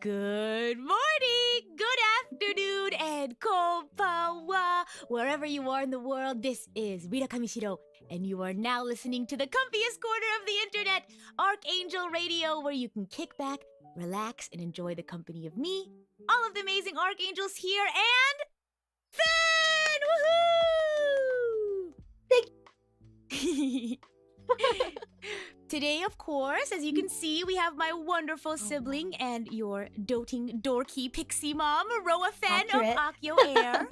Good morning, good afternoon, and konbanwa. Wherever you are in the world, this is Rita Kamishiro, and you are now listening to the comfiest corner of the internet, RKNGL Radio, where you can kick back, relax, and enjoy the company of me, all of the amazing archangels here, and Fen! Woohoo! Today, of course, as you can see, we have my wonderful sibling and your doting, dorky pixie mom, Roa Fen of Akio Air.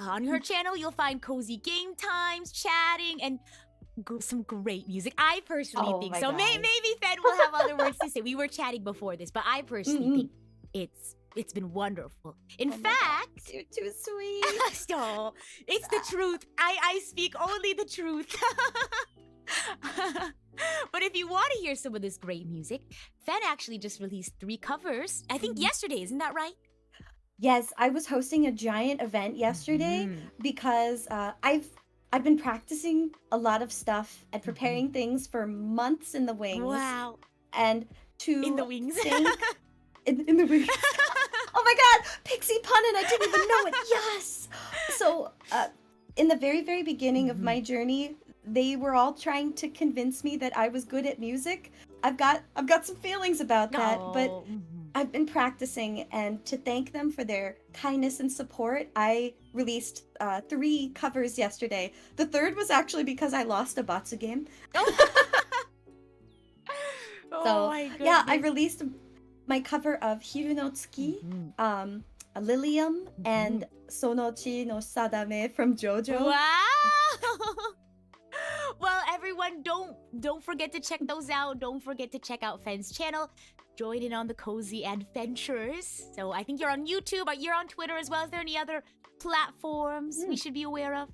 On her channel, you'll find cozy game times, chatting, and some great music. I personally think so. Maybe Fen will have other words to say. We were chatting before this, but I personally think it's been wonderful. In fact, you're too sweet. So, it's the truth. I speak only the truth. But if you want to hear some of this great music, Fen actually just released 3 covers. I think yesterday, isn't that right? Yes, I was hosting a giant event yesterday because I've been practicing a lot of stuff and preparing things for months in the wings. Wow. And to in the wings. in the wings. Oh my god, pixie pun and I didn't even know it. Yes. So, in the very, very beginning of my journey, they were all trying to convince me that I was good at music. I've got some feelings about that, but I've been practicing, and to thank them for their kindness and support, I released 3 covers yesterday. The 3rd was actually because I lost a Batsu game. My goodness. Yeah, I released my cover of Hiru no Tsuki, Lilium, and Sonochi no Sadame from JoJo. Wow! Well, everyone, don't forget to check those out. Don't forget to check out Fen's channel. Join in on the cozy adventures. So I think you're on YouTube, but you're on Twitter as well. Is there any other platforms we should be aware of?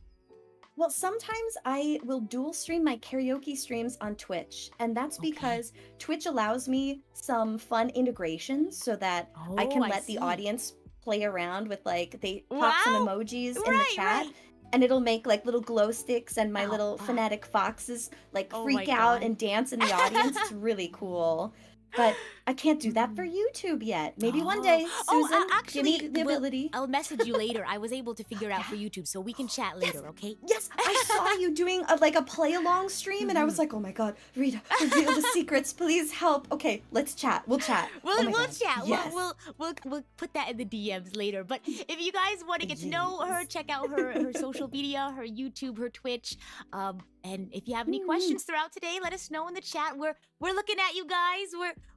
Well, sometimes I will dual stream my karaoke streams on Twitch, and that's because Twitch allows me some fun integrations so that I can let the audience play around with, like, they pop some emojis in the chat. Right. And it'll make, like, little glow sticks, and my little fanatic foxes, like, freak out and dance in the audience. It's really cool. But I can't do that for YouTube yet. Maybe one day, Susan, actually, give me the ability. I'll message you later. I was able to figure it out for YouTube, so we can chat later, okay? Yes, I saw you doing a play-along stream, and I was like, oh my god, Rita, reveal the secrets, please help. Okay, let's chat. We'll chat. We'll chat. Yes. We'll put that in the DMs later. But if you guys want to get to know her, check out her social media, her YouTube, her Twitch. And if you have any questions throughout today, let us know in the chat. We're looking at you guys.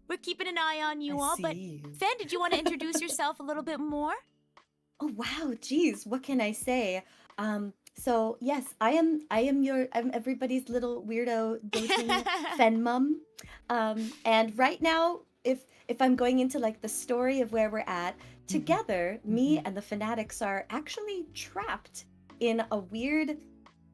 We're keeping an eye on you all. But Fen, did you want to introduce yourself a little bit more? Oh wow, geez, what can I say? So yes, I'm everybody's little weirdo dating Fen mum. And right now, if I'm going into, like, the story of where we're at, together, me and the fanatics are actually trapped in a weird,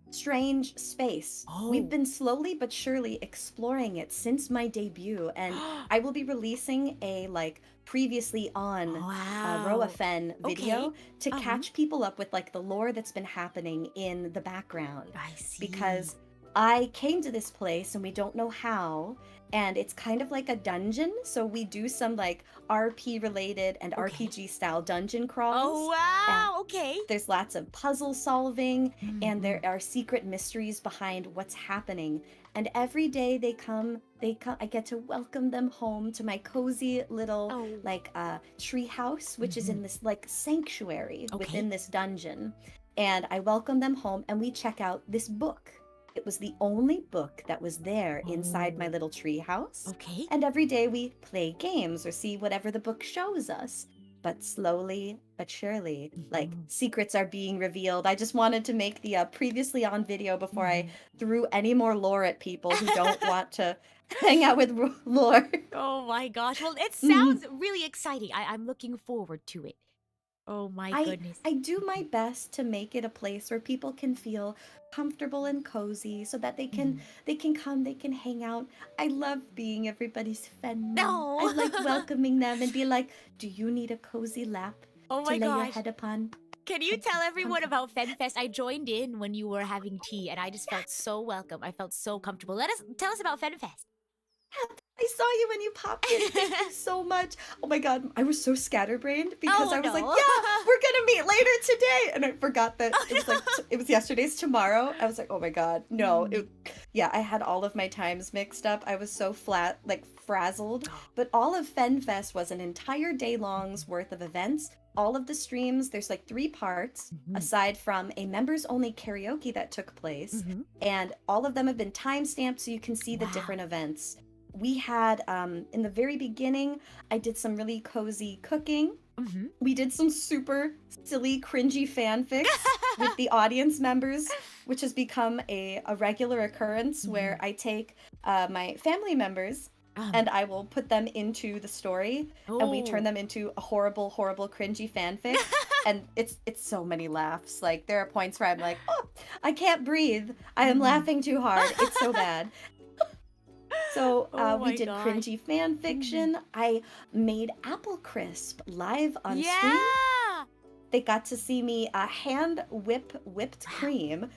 strange space. We've been slowly but surely exploring it since my debut, and I will be releasing a, like, previously on Roa Fen video to catch people up with like the lore that's been happening in the background. I see. Because I came to this place and we don't know how, and it's kind of like a dungeon, so we do some like RP related and RPG style dungeon crawls. Oh wow, okay. There's lots of puzzle solving and there are secret mysteries behind what's happening. And every day they come, I get to welcome them home to my cozy little like tree house, which is in this like sanctuary within this dungeon. And I welcome them home and we check out this book. It was the only book that was there inside my little tree house. Okay. And every day we play games or see whatever the book shows us. But slowly but surely, like, secrets are being revealed. I just wanted to make the previously on video before I threw any more lore at people who don't want to hang out with lore. Oh my gosh. Well, it sounds really exciting. I'm looking forward to it. Oh my goodness. I do my best to make it a place where people can feel comfortable and cozy so that they can come, they can hang out. I love being everybody's friend. No. I like welcoming them and be like, do you need a cozy lap to lay your head upon? Can you tell everyone about Fen Fest? I joined in when you were having tea and I just felt so welcome. I felt so comfortable. Tell us about Fen Fest. I saw you when you popped in. Thank you so much. Oh my god, I was so scatterbrained because I was like, yeah, we're gonna meet later today, and I forgot that it was yesterday's tomorrow. I was like, oh my god, no. I had all of my times mixed up. I was so frazzled. But all of Fen Fest was an entire day long's worth of events. All of the streams, there's like 3 parts, aside from a members-only karaoke that took place, and all of them have been time-stamped so you can see the different events. We had, in the very beginning, I did some really cozy cooking. We did some super silly, cringy fanfics with the audience members, which has become a regular occurrence where I take my family members and I will put them into the story and we turn them into a horrible, horrible, cringy fanfic. And it's so many laughs. Like, there are points where I'm like, oh, I can't breathe. I am laughing too hard. It's so bad. So we did cringy fan fiction. I made Apple Crisp live on stream. They got to see me hand whip whipped cream.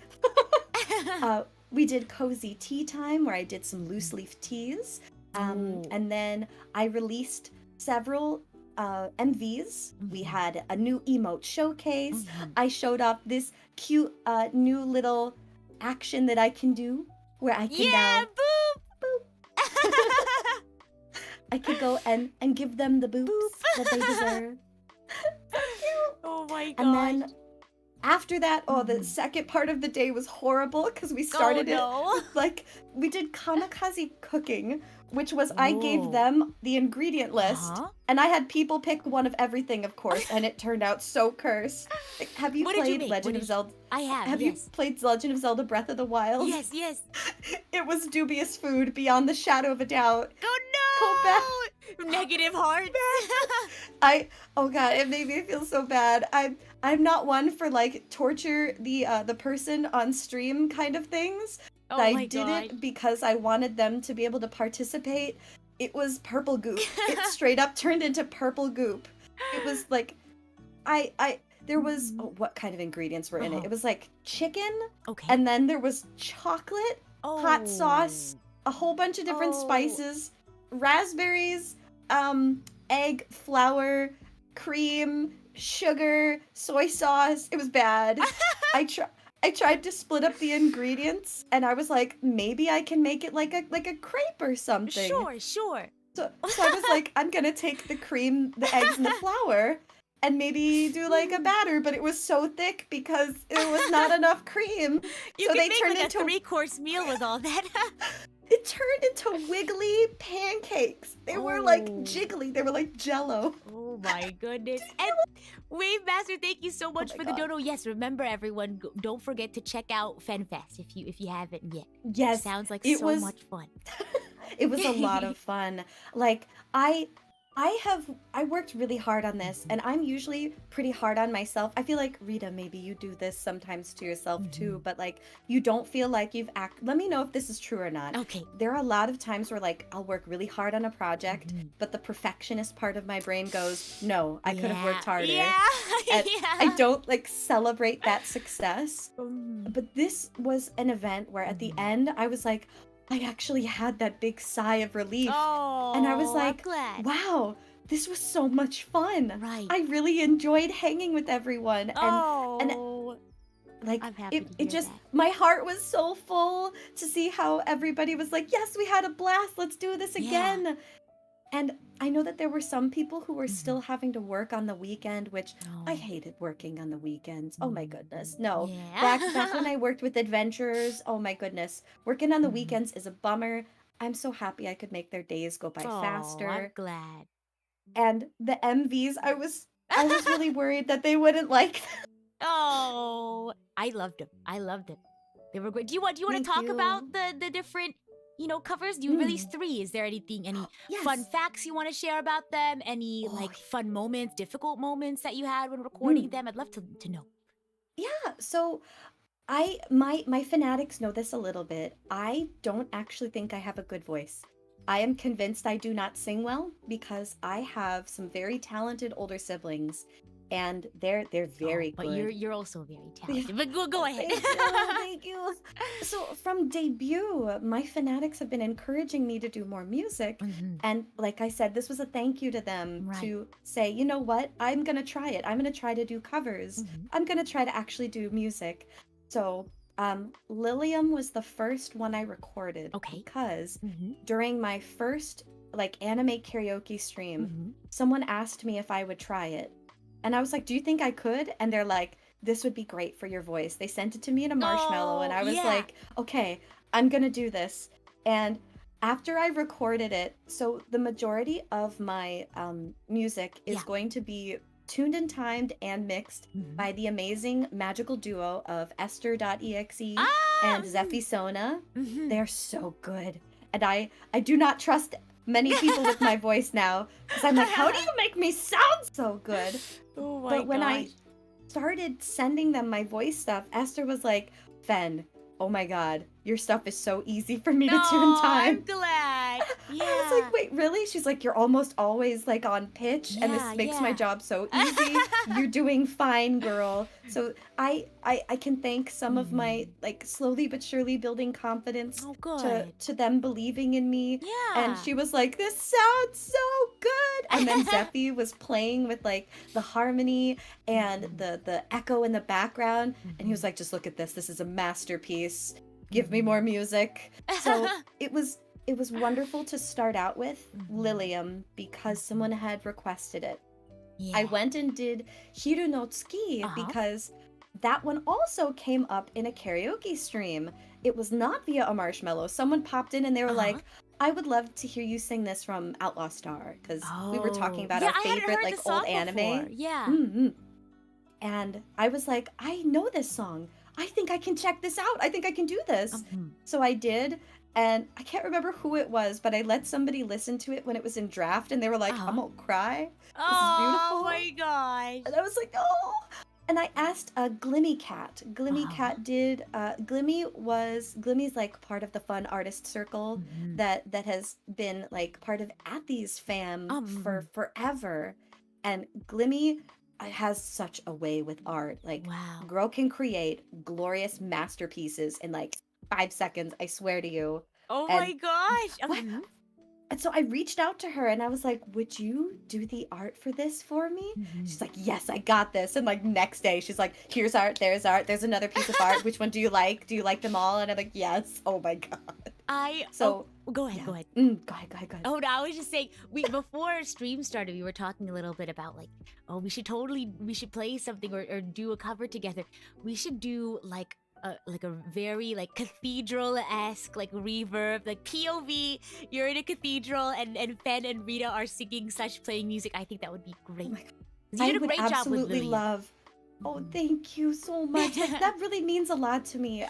We did cozy tea time where I did some loose leaf teas. And then I released several MVs. We had a new emote showcase. I showed off this cute new little action that I can do where I can now I could go and give them the boops that they deserve. Oh my god. And then after that, the second part of the day was horrible because we started it with, like, we did kamikaze cooking, which was I gave them the ingredient list and I had people pick one of everything, of course, and it turned out so cursed. Like, have you played Legend of Zelda? I have. Have you played Legend of Zelda Breath of the Wild? Yes, yes. It was dubious food beyond the shadow of a doubt. Oh no! Negative heart. Oh god, it made me feel so bad. I'm not one for like torture the person on stream kind of things. I did it because I wanted them to be able to participate. It was purple goop. It straight up turned into purple goop. It was like, there was, what kind of ingredients were in it? It was like chicken, and then there was chocolate, hot sauce, a whole bunch of different spices, raspberries, egg, flour, cream, sugar, soy sauce. It was bad. I tried to split up the ingredients, and I was like, maybe I can make it like a crepe or something. Sure. So I was like, I'm gonna take the cream, the eggs, and the flour, and maybe do like a batter, but it was so thick because there was not enough cream. You so can they make turned like into a 3-course meal with all that. It turned into wiggly pancakes. They were like jiggly. They were like Jello. Oh my goodness. And Wave Master, thank you so much for the dono. Yes, remember everyone, don't forget to check out Fen Fest if you haven't yet. Yes. Sounds like it so was much fun. It was a lot of fun. Like, I worked really hard on this, and I'm usually pretty hard on myself. I feel like, Rita, maybe you do this sometimes to yourself too, but like you don't feel like you've let me know if this is true or not. Okay. There are a lot of times where like I'll work really hard on a project, but the perfectionist part of my brain goes, no, I could have worked harder. Yeah. And Yeah. I don't like celebrate that success. Mhm. But this was an event where at the end I was like, I actually had that big sigh of relief. Oh, And I was like, I'm glad. wow, this was so much fun. Right. I really enjoyed hanging with everyone. And like I'm happy to hear it just that. my heart was so full to see how everybody was like, yes, we had a blast. Let's do this again. And I know that there were some people who were still having to work on the weekend, which I hated working on the weekends. Oh my goodness. No. Yeah. Back when I worked with adventurers, oh my goodness. Working on the weekends is a bummer. I'm so happy I could make their days go by I'm faster. glad. And the MVs, I was really worried that they wouldn't like them. Oh, I loved them. They were great. Do you want to Thank talk you. about the different, covers? You released 3. Is there anything, any fun Yes. facts you want to share about them? Any Oh, like fun moments, difficult moments that you had when recording them? I'd love to know. Yeah, so my fanatics know this a little bit. I don't actually think I have a good voice. I am convinced I do not sing well because I have some very talented older siblings, and they're very But good. you're also very talented. But go ahead. Thank you, thank you. So from debut, my fanatics have been encouraging me to do more music. And like I said, this was a thank you to them to say, you know what, I'm gonna try it. I'm gonna try to do covers. I'm gonna try to actually do music. So Lilium was the first one I recorded because during my first like anime karaoke stream, someone asked me if I would try it. And I was like, do you think I could? And they're like, this would be great for your voice. They sent it to me in a Marshmallow, and I was like, okay, I'm gonna do this. And after I recorded it, so the majority of my music is going to be tuned and timed and mixed by the amazing magical duo of Esther.exe and Zephy Sona. They're so good. And I do not trust many people with my voice now because I'm like, how do you make me sound so good? Oh my But when I started sending them my voice stuff, Esther was like, Fen, oh my god, your stuff is so easy for me to tune time. I'm glad. Yeah. I was like, wait, really? She's like, you're almost always like on pitch, and this makes my job so easy. You're doing fine, girl. So I can thank some of my like slowly but surely building confidence to them believing in me. Yeah. And she was like, this sounds so good. And then Zephy was playing with like the harmony and the echo in the background, and he was like, just look at this. This is a masterpiece. Give me more music. So it was wonderful to start out with Lilium because someone had requested it. Yeah. I went and did Hiru no Tsuki because that one also came up in a karaoke stream. It was not via a Marshmallow. Someone popped in and they were like, I would love to hear you sing this from Outlaw Star, because we were talking about our favorite like old anime. Before. Yeah. And I was like, I know this song. I think I can check this out. I think I can do this. So I did, and I can't remember who it was, but I let somebody listen to it when it was in draft, and they were like, I'm gonna cry. This is beautiful. Oh my gosh. And I was like, oh. And I asked Glimmy Cat. Glimmy Cat did. Glimmy's like part of the Fun Artist Circle that has been like part of Athy's fam for forever. And Glimmy has such a way with art. Like, girl can create glorious masterpieces in like 5 seconds. I swear to you. Oh my gosh. And so I reached out to her and I was like, would you do the art for this for me? She's like, yes, I got this. And like next day, she's like, here's art, there's another piece of art. Which one do you like? Do you like them all? And I'm like, yes. Oh my God. Go ahead. Go ahead. Go ahead. Oh, no, I was just saying, before stream started, we were talking a little bit about like, we should play something or do a cover together. We should do like a very like cathedral-esque like reverb, like POV, you're in a cathedral and Fen and Rita are singing / playing music. I think that would be great. Oh my God. You did a great job with absolutely Lily. love. Oh, thank you so much. Like, that really means a lot to me.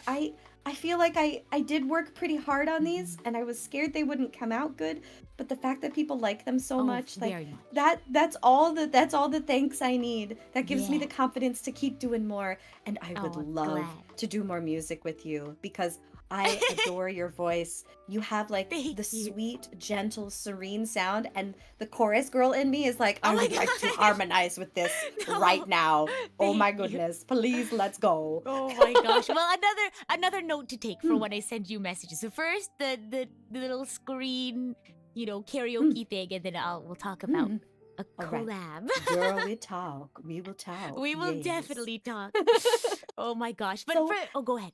I feel like I did work pretty hard on these, and I was scared they wouldn't come out good. But the fact that people like them so much, like very much. that's all the thanks I need. That gives me Yeah. the confidence to keep doing more. And I would I'm love glad. to do more music with you because I adore your voice. You have like Thank the you. sweet, gentle, serene sound, and the chorus girl in me is like, I Oh my would like to gosh. harmonize with this No, right now. Oh my thank you. goodness, please let's go. Oh my gosh. Well, another note to take for Mm, when I send you messages. So first the little screen, mm, karaoke thing, and then we'll talk about mm. a All right. collab. Girl, we will talk. We will Yes. definitely talk. Oh my gosh. But So, go ahead.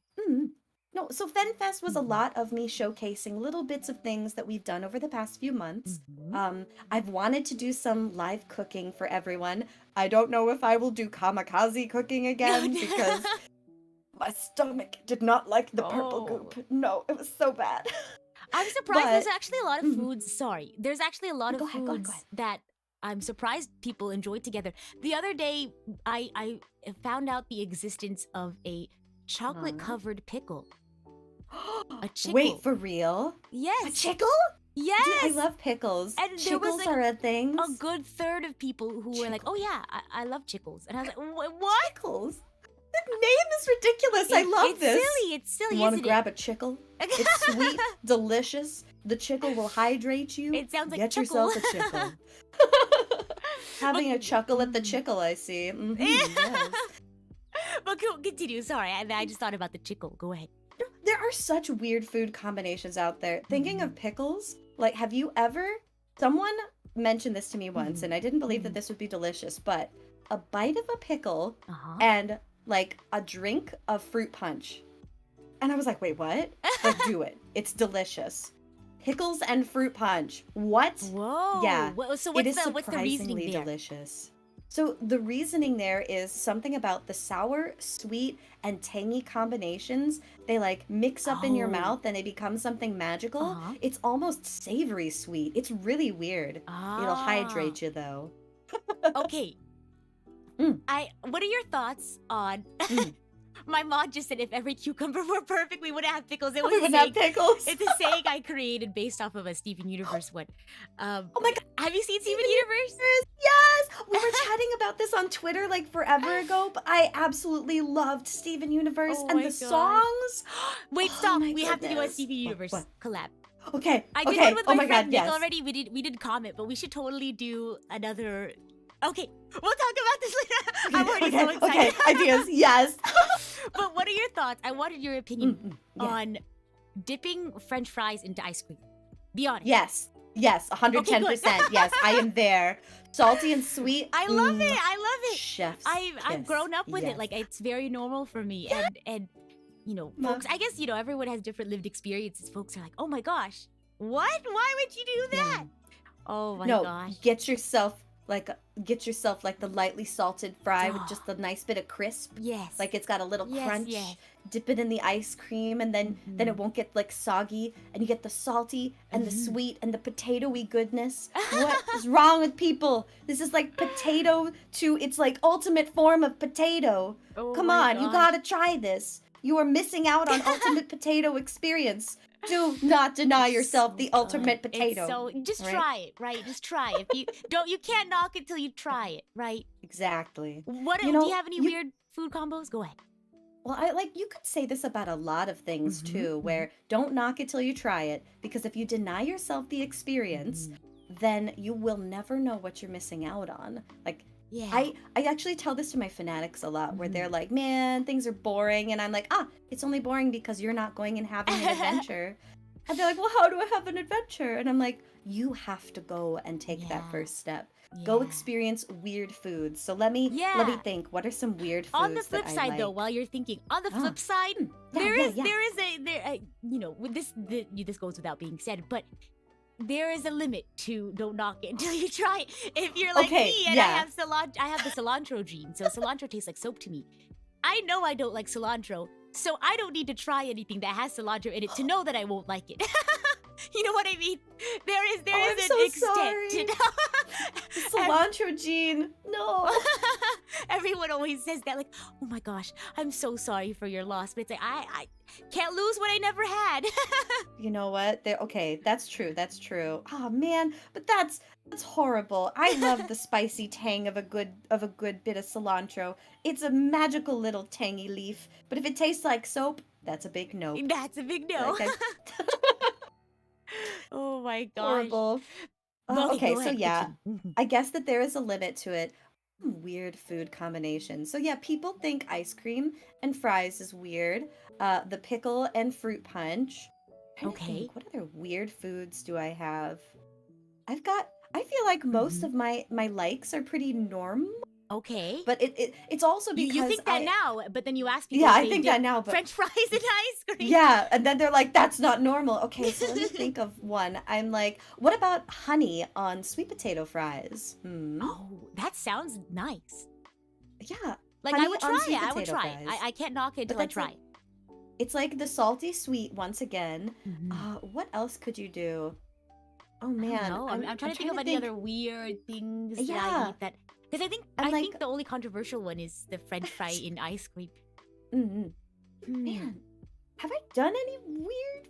no, so Fen Fest was a Mhm. lot of me showcasing little bits of things that we've done over the past few months. Mhm. I've wanted to do some live cooking for everyone. I don't know if I will do kamikaze cooking again because my stomach did not like the purple Oh. goop. No, it was so bad. I'm surprised there's But actually a lot of Mhm. foods. Sorry. There's actually a lot of Go ahead, go ahead, go foods ahead. that I'm surprised people enjoy together. The other day, I found out the existence of a chocolate Huh? covered pickle. A chickle. Wait, for real? A Yes. chickle? Dude, I Yes. love pickles. And there was, Chickles like, are a thing. A good third of people who were like, "Oh Chickles. yeah, I love chickles," and I was like, "What?" Pickles? The name is ridiculous. I love it's this. silly. It's silly, You want to isn't grab a chickle? it? It's sweet, delicious. The chickle will hydrate you. It sounds like Get chuckle. yourself a chickle. Having a chuckle at the chickle, I see. Yes. But continue. Sorry, I just thought about the chickle. Go ahead. There are such weird food combinations out there. Thinking of pickles, like, have you ever? Someone mentioned this to me once, and I didn't believe that this would be delicious, but a bite of a pickle Uh-huh. and like a drink of fruit punch. And I was like, wait, what? Like, do it. It's delicious. Pickles and fruit punch. What? Whoa. Yeah. So It is what's the reasoning surprisingly there? delicious. So the reasoning there is something about the sour, sweet, and tangy combinations. They like mix up in your Oh. mouth and they become something magical. Uh-huh. It's almost savory sweet. It's really weird. It'll hydrate you though. Okay. Mm. What are your thoughts on? Mm. My mom just said if every cucumber were perfect, we wouldn't have pickles. It was We a would have saying. pickles. It's a saying I created based off of a Steven Universe one. Oh my god. Have you seen Steven Steven Universe? Yes! We were chatting about this on Twitter like forever ago, but I absolutely loved Steven Universe Oh and my the gosh. songs. Wait, Oh stop. my We have to do a goodness. Steven Universe What? collab. Okay. I did okay. one with Oh my my friend god, Nick yes. already. We did comment, but we should totally do another. Okay, we'll talk about this later. I'm already so excited. Okay, ideas, yes. But what are your thoughts? I wanted your opinion Yeah. on dipping French fries into ice cream. Be honest. Yes, 110%. Yes, I am there. Salty and sweet. I love it. I love it. Chef's I've kiss. grown up with it. Yes. Like it's very normal for me. And Ma- folks. I guess everyone has different lived experiences. Folks are like, oh my gosh, what? Why would you do that? Oh my no, gosh. get yourself like the lightly salted fry with just a nice bit of crisp. Yes. Like it's got a little Yes, crunch. yes. Dip it in the ice cream, and then it won't get like soggy, and you get the salty and the sweet and the potatoey goodness. What is wrong with people? This is like potato to it's like ultimate form of potato. Oh Come my on, you gosh. gotta try this. You are missing out on ultimate potato experience. Do not deny yourself So the good. ultimate potato. It's so just right? try it, right? Just try it. If you can't knock it till you try it, right? Exactly. What You do know, you have any you- weird food combos? Go ahead. Well, you could say this about a lot of things too, where don't knock it till you try it, because if you deny yourself the experience, then you will never know what you're missing out on. Like, Yeah. I actually tell this to my fanatics a lot, where they're like, man, things are boring, and I'm like, it's only boring because you're not going and having an adventure. And they're like, well, how do I have an adventure? And I'm like, you have to go and take that Yeah. first step. Go Yeah. experience weird foods. So let me Yeah. think. What are some weird foods On the flip that I side, though, like? while you're thinking, on the flip side, Yeah, there yeah, is yeah. with this goes without being said, but there is a limit to don't knock it until you try it. If you're like Okay, me and yeah. I have the cilantro gene, so cilantro tastes like soap to me. I know I don't like cilantro, so I don't need to try anything that has cilantro in it to know that I won't like it. You know what I mean? There is I'm an so extent to sorry. Cilantro gene. No. Everyone always says that, like, oh my gosh, I'm so sorry for your loss. But it's like, I can't lose what I never had. You know what? Okay, that's true. That's true. Oh man, but that's horrible. I love the spicy tang of a good bit of cilantro. It's a magical little tangy leaf. But if it tastes like soap, that's a big no. That's a big no. Like Oh my gosh. horrible. Okay, Okay, go so ahead, yeah, continue. I guess that there is a limit to it. Weird food combination. So yeah, people think ice cream and fries is weird. The pickle and fruit punch. Trying to Okay. think, what other weird foods do I have? I feel like most of my likes are pretty normal, Okay. but it's also You because think that I now, but then you ask people yeah, if I they think dip that now, but French fries in ice cream. yeah, and then they're like, that's not normal. Okay, so let me think of one. I'm like, what about honey on sweet potato fries? Oh, that sounds nice. Yeah, Like, I honey would on try sweet it. I would potato try it. fries. I can't knock it But till I that's try like, it. it's like the salty sweet once again. Mhm. What else could you do? Oh I don't man, know. I'm trying to think of any other weird things that I Yeah, eat that. Because I'm I like, think the only controversial one is the French fry in ice cream. mm Hmm. man, have I done any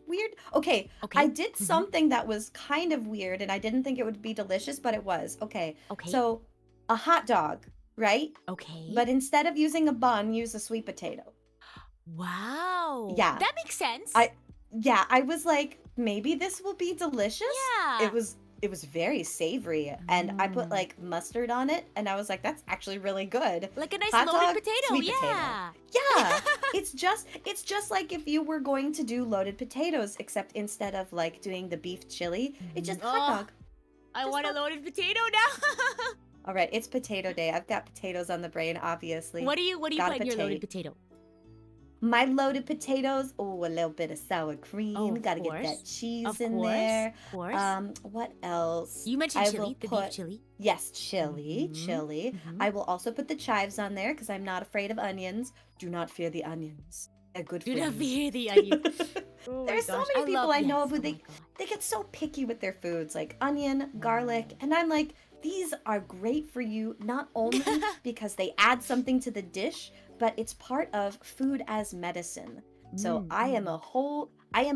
weird? Okay, Okay. I did something that was kind of weird, and I didn't think it would be delicious, but it was. Okay, Okay. so a hot dog, right? Okay. But instead of using a bun, use a sweet potato. Wow. Yeah, That makes sense. I was like, maybe this will be delicious. Yeah. It was very savory, and I put Mm. like mustard on it, and I was like, that's actually really good. Like a nice Hot loaded dog, potato. sweet potato. Yeah. Yeah, it's just like if you were going to do loaded potatoes, except instead of like doing the beef chili, it's just hot Oh, dog. I Just want a hot. loaded potato now. All right, it's potato day. I've got potatoes on the brain, obviously. What do you Got put a in your loaded potato. potato? My loaded potatoes, oh, a little bit of sour cream. Oh, of Gotta get that course. cheese Of in course. there. Of course. What else? You mentioned I chili, will the beef put, chili. yes, chili. Mhm. I will also put the chives on there because I'm not afraid of onions. Do not fear the onions. They're good Do for not you. fear the onion. Oh my There are so gosh. many people I know yes. of who Oh my god. they get so picky with their foods, like onion, garlic, and I'm like, these are great for you not only because they add something to the dish, but it's part of food as medicine. So I am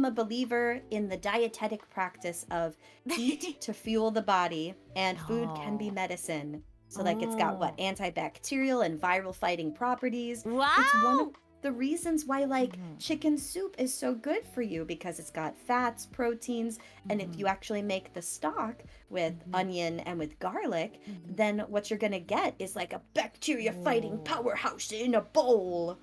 a believer in the dietetic practice of eat to fuel the body, and food can be Oh. medicine. So like it's got what Oh. antibacterial and viral fighting properties. Wow. It's one of the reasons why like Mhm. chicken soup is so good for you because it's got fats, proteins, and if you actually make the stock with onion and with garlic, then what you're gonna get is like a bacteria fighting Oh. powerhouse in a bowl.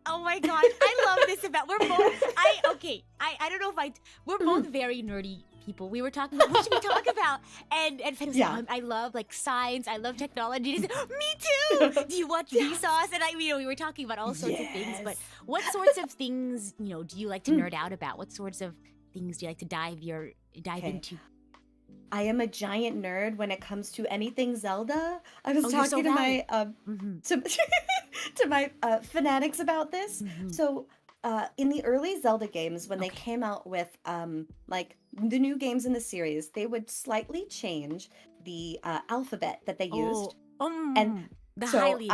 Oh my gosh, I love this about we're both I don't know if we're both very nerdy people. We were talking about what should we talk about? And Fen was Yeah. like, I love like science, I love technology. And he said, me too! Do you watch Vsauce? And we were talking about all sorts of things, but Yes. what sorts of things, do you like to nerd out about? What sorts of things do you like to dive Okay. into? I am a giant nerd when it comes to anything Zelda. I was Oh, you're so talking to valid. my Mhm. to, to my fanatics about this. Mhm. So in the early Zelda games, when they Okay. came out with like the new games in the series, they would slightly change the alphabet that they used. And The so Hylian,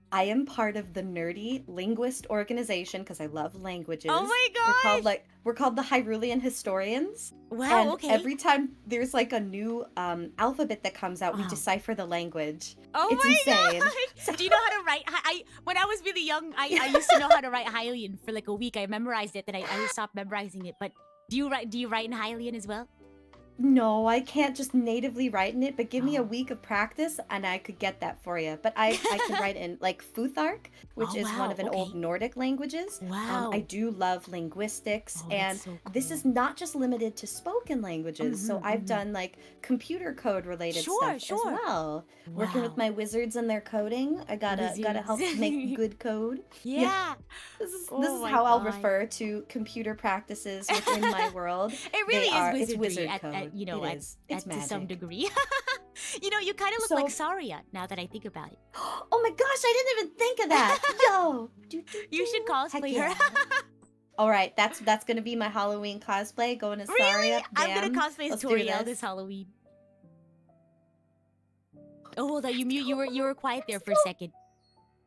I am part of the nerdy linguist organization because I love languages. Oh my gosh! We're called the Hyrulean Historians. Wow, And okay. every time there's like a new alphabet that comes out, we Oh. decipher the language. Oh It's my insane. gosh! Do you know how to write? When I was really young, I used to know how to write Hylian for like a week. I memorized it, then I stopped memorizing it. But do you write in Hylian as well? No, I can't just natively write in it, but give me a Oh. week of practice and I could get that for you. But I can write in like Futhark, which Oh, is wow, one of an old okay. Nordic languages. Wow. I do love linguistics, Oh, and that's so this is cool. not just limited to spoken languages. So I've done like computer code related Sure, stuff as sure. well. Working with Wow. my wizards and their coding, I gotta help Wizards. make good code. Yeah. This is Oh my how I'll God. refer to computer practices within my world. It really It's is wizardry wizard code. at It is. It's to some magic. degree. You kind of look So, like Saria now that I think about it. oh my gosh, I didn't even think of that. Yo, You should Heck cosplay her. yeah. All right, that's gonna be my Halloween cosplay. Going as Really? Saria. I'm gonna Bam. cosplay as Let's do Toriel this. this Halloween. Oh, hold on, you were quiet there for a second.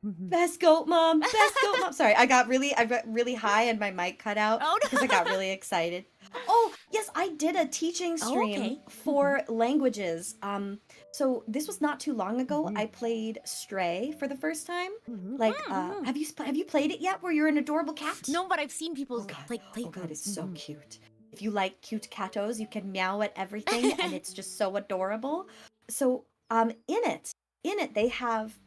Best goat mom, best goat mom. Sorry, I got really high and my mic cut out Oh, because I no. got really excited. Oh, yes, I did a teaching Oh, stream okay. for languages. So this was not too long ago. I Mhm. played Stray for the first time. Mhm. Like, have you played it yet? Where you're an adorable cat? No, but I've seen people Oh god, play oh god, through. it's so cute. If you like cute catos, you can meow at everything, and it's just so adorable. So, in it they have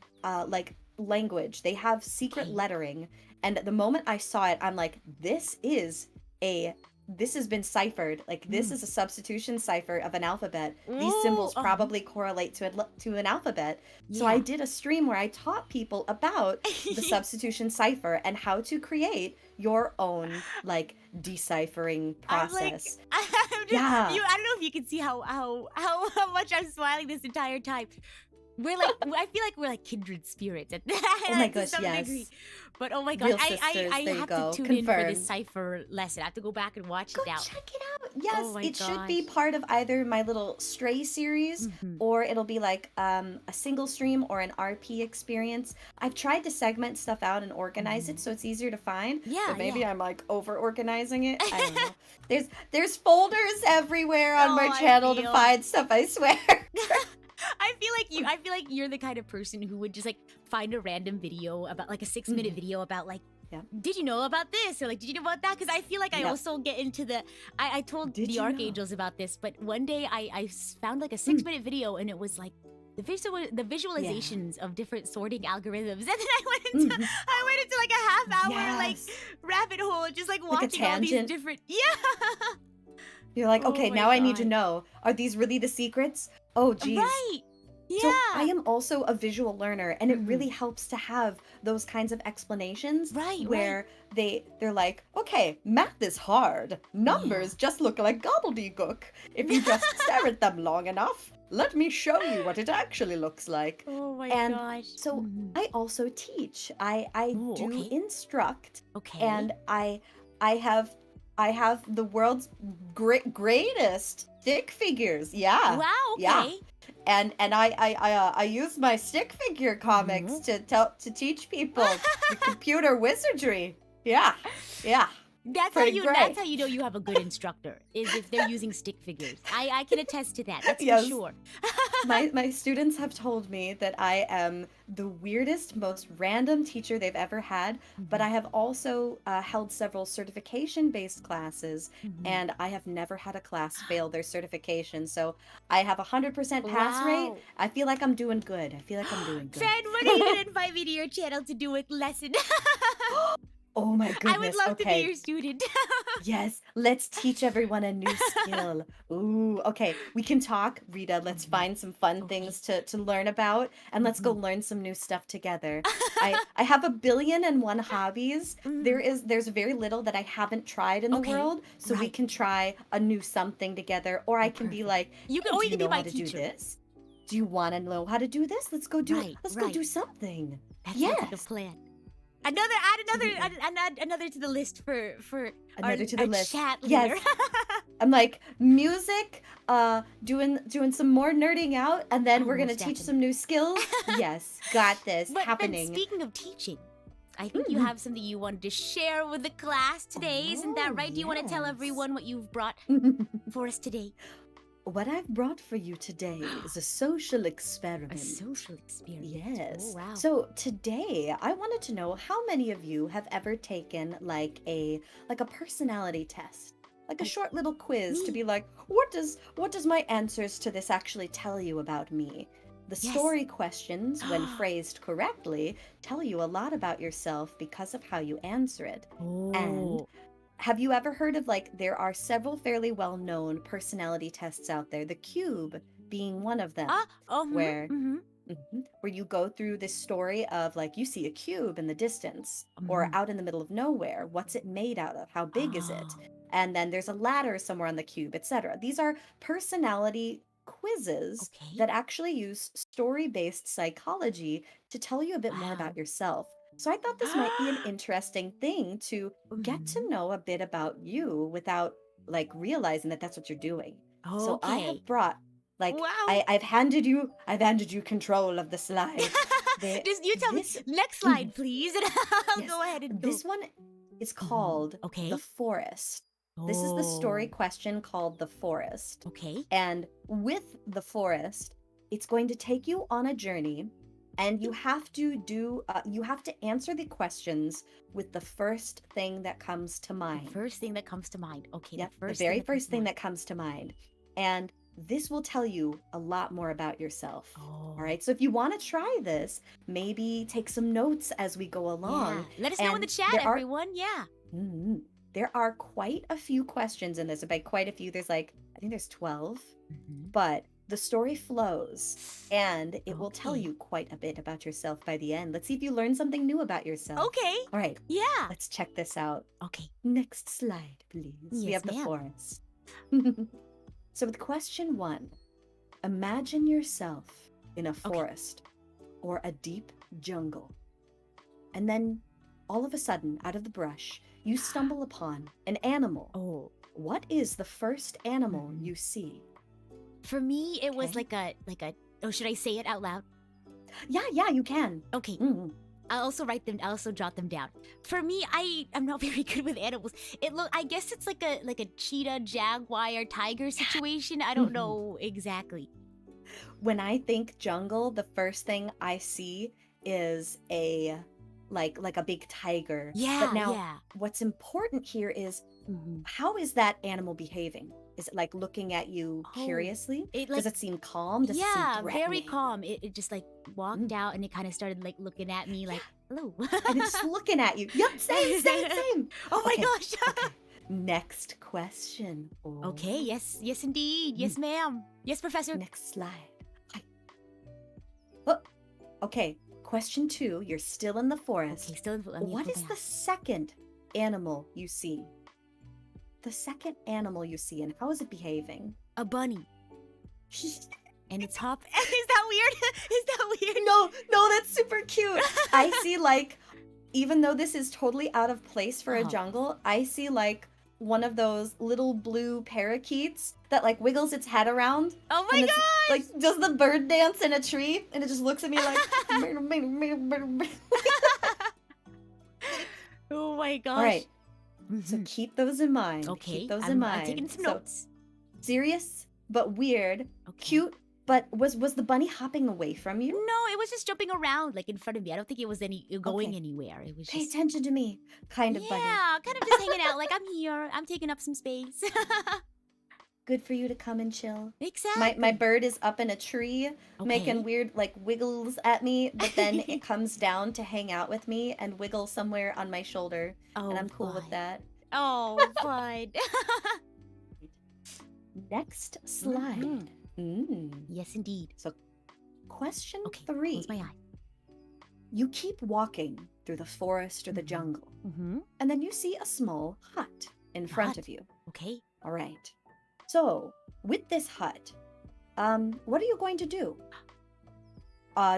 like language. They have secret Okay. lettering, and the moment I saw it, I'm like, this has been ciphered. Like this is a substitution cipher of an alphabet. These symbols Ooh, probably correlate to an alphabet. So I yeah. did a stream where I taught people about the substitution cipher and how to create your own like deciphering I'm like, process. I'm just, Yeah. I don't know if you can see how much I'm smiling this entire time. We're like, I feel like we're like kindred spirits at Oh my to gosh, some yes. degree. But oh my gosh, Real I sisters, I there you have go. to tune in for this Confirmed. cipher lesson. I have to go back and watch Go it now. check it out. Yes, Oh my it should be gosh. part of either my little Stray series or it'll be like a single stream or an RP experience. I've tried to segment stuff out and organize it so it's easier to find. Yeah, But maybe yeah. I'm like over organizing it. I don't know. There's folders everywhere on my Oh, I channel to feel. find stuff, I swear. I feel like you're the kind of person who would just like find a random video about like a 6-minute video about like Yeah. did you know about this or like did you know about that, because I feel like I Yeah. also get into the I told Did the you know? archangels about this, but one day I found like a 6-minute video and it was like the visualizations of different sorting algorithms, and then I went into like a half-hour like Yes. rabbit hole just like a watching all these tangent. different You're like, Oh okay, my now I need to God. know. Are these really the secrets? Oh, geez. right. Yeah. So I am also a visual learner, and it Mhm. really helps to have those kinds of explanations Right, where they're like, okay, math is hard. Numbers just look like gobbledygook. If you just stare at them long enough, let me show you what it actually looks like. Oh my And gosh. So Mhm. I also teach. I Oh, do okay. instruct, Okay. and I have the world's greatest stick figures. Yeah. Wow. Okay. Yeah. And I use my stick figure comics to teach people the computer wizardry. Yeah. Yeah. That's how Pretty you. great. That's how you know you have a good instructor. Is if they're using stick figures. I can attest to that. That's Yes. for sure. My students have told me that I am the weirdest, most random teacher they've ever had, but I have also held several certification-based classes, and I have never had a class fail their certification. So I have 100% pass rate. Wow. I feel like I'm doing good. I feel like I'm doing good. Fen, when are you gonna invite me to your channel to do a lesson? Oh my goodness. I would love to Okay. be your student. Yes, let's teach everyone a new skill. Ooh, okay. We can talk, Rita. Let's find some fun things to learn about, and let's go learn some new stuff together. I have 1,000,000,001 hobbies. There's very little that I haven't tried in the Okay, world, so we right. can try a new something together, or I can be like, You can. "Hey, Or do you you can be know my how to do teacher. this? Do you want to know how to do this? Let's go do Right, let's go right. do something." That sounds like a Yes. plan. Add another to the list for Another to the our list. chat Yes. later. I'm like music, doing some more nerding out, and then Oh, we're gonna most teach definitely. some new skills. Yes, got this But happening. speaking of teaching, I think you have something you wanted to share with the class today. Isn't that Oh, right? Do you want to tell yes. everyone what you've brought for us today? What I've brought for you today is a social A experiment. social experience. Yes. Oh, wow. So today I wanted to know how many of you have ever taken like a personality test. Like a short little quiz to be like, what does my answers to this actually tell you about me? The Yes. story questions, when phrased correctly, tell you a lot about yourself because of how you answer it. And Oh. have you ever heard of like there are several fairly well-known personality tests out there, the cube being one of them, where where you go through this story of like you see a cube in the distance or out in the middle of nowhere. What's it made out of? How big is it? And then there's a ladder somewhere on the cube, etc. These are personality quizzes Okay. that actually use story-based psychology to tell you a bit more Wow. about yourself. So I thought this might be an interesting thing to get to know a bit about you without like realizing that that's what you're doing. So I Okay. have brought like Wow. I've handed you control of the slide. Just you tell me. Next slide, please, and I'll go ahead and go. This one is called The Forest. This is the story question called The Forest. Okay. And with The Forest, it's going to take you on a journey, and you have to answer the questions with the first thing that comes to mind. The first thing that comes to mind. Okay. Yep, the very first thing that comes to mind. And this will tell you a lot more about yourself. All right. So if you want to try this, maybe take some notes as we go along. Yeah. Let us know in the chat, everyone. Yeah. There are quite a few questions in this. By quite a few, there's I think there's 12. But the story flows, and it will tell you quite a bit about yourself by the end. Let's see if you learn something new about yourself. Okay. All right. Yeah. Let's check this out. Okay. Next slide, please. Yes, we have the forest. So with question 1, imagine yourself in a forest or a deep jungle. And then all of a sudden, out of the brush, you stumble upon an animal. Oh. What is the first animal you see? For me, it was like a oh, should I say it out loud? Yeah, you can. Okay. I'll also jot them down. For me, I'm not very good with animals. I guess it's like a cheetah, jaguar, tiger situation. I don't know exactly. When I think jungle, the first thing I see is a big tiger. Yeah. But now what's important here is how is that animal behaving? Is it looking at you curiously? Does it seem calm? Does it seem threatening? Very calm. It just walked out, and it kind of started looking at me hello. And it's looking at you. Yep, same. Oh my gosh. Okay. Next question. Oh. Okay, yes indeed. Yes, ma'am. Yes, professor. Next slide. Oh, okay. Question 2. You're still in the forest. Okay, still in the forest. What is the second animal you see? The second animal you see, and how is it behaving? A bunny. And it's hop. Is that weird? Is that weird? No, that's super cute. I see even though this is totally out of place for a jungle, I see one of those little blue parakeets that wiggles its head around. Oh my gosh! Does the bird dance in a tree, and it just looks at me Oh my gosh! All right. So keep those in mind. Okay. Keep those in mind. I'm taking some notes. Serious but weird. Okay. Cute, but was the bunny hopping away from you? No, it was just jumping around in front of me. I don't think it was going anywhere. It was Pay attention to me, kind of bunny. Yeah, kind of just hanging out. I'm here. I'm taking up some space. Good for you to come and chill. Exactly. My bird is up in a tree making weird wiggles at me, but then it comes down to hang out with me and wiggle somewhere on my shoulder. And I'm cool with that. Oh, fun. Next slide. Yes, indeed. So question 3. Close my eye. You keep walking through the forest or the jungle, and then you see a small hut in front of you. Okay. All right. So, with this hut, what are you going to do?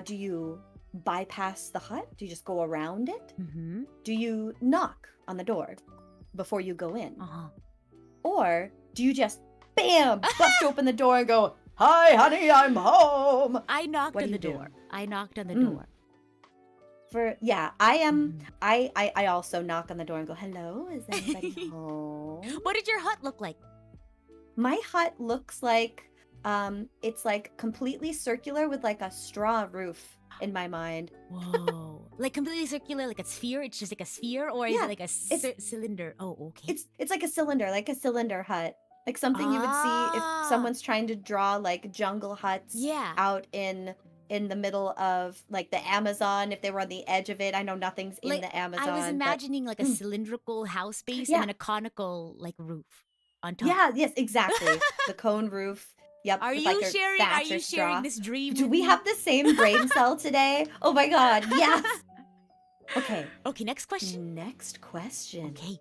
Do you bypass the hut? Do you just go around it? Do you knock on the door before you go in? Or do you just, bam, bust open the door and go, "Hi, honey, I'm home"? I knocked on the door. I knocked on the door. I also knock on the door and go, "Hello, is anybody home?" What did your hut look like? My hut looks like it's completely circular with a straw roof in my mind. Whoa. Completely circular, like a sphere? It's just like a sphere? Or is it a cylinder? Oh, okay. It's like a cylinder hut. Something you would see if someone's trying to draw jungle huts out in the middle of the Amazon, if they were on the edge of it. I know nothing's in the Amazon. I was imagining a cylindrical house base and then a conical roof on top. Yeah, yes, exactly. The cone roof. Yep. Are you sharing this dream? Do we have the same brain cell today? Oh my god, yes. Okay. Okay, next question. Okay.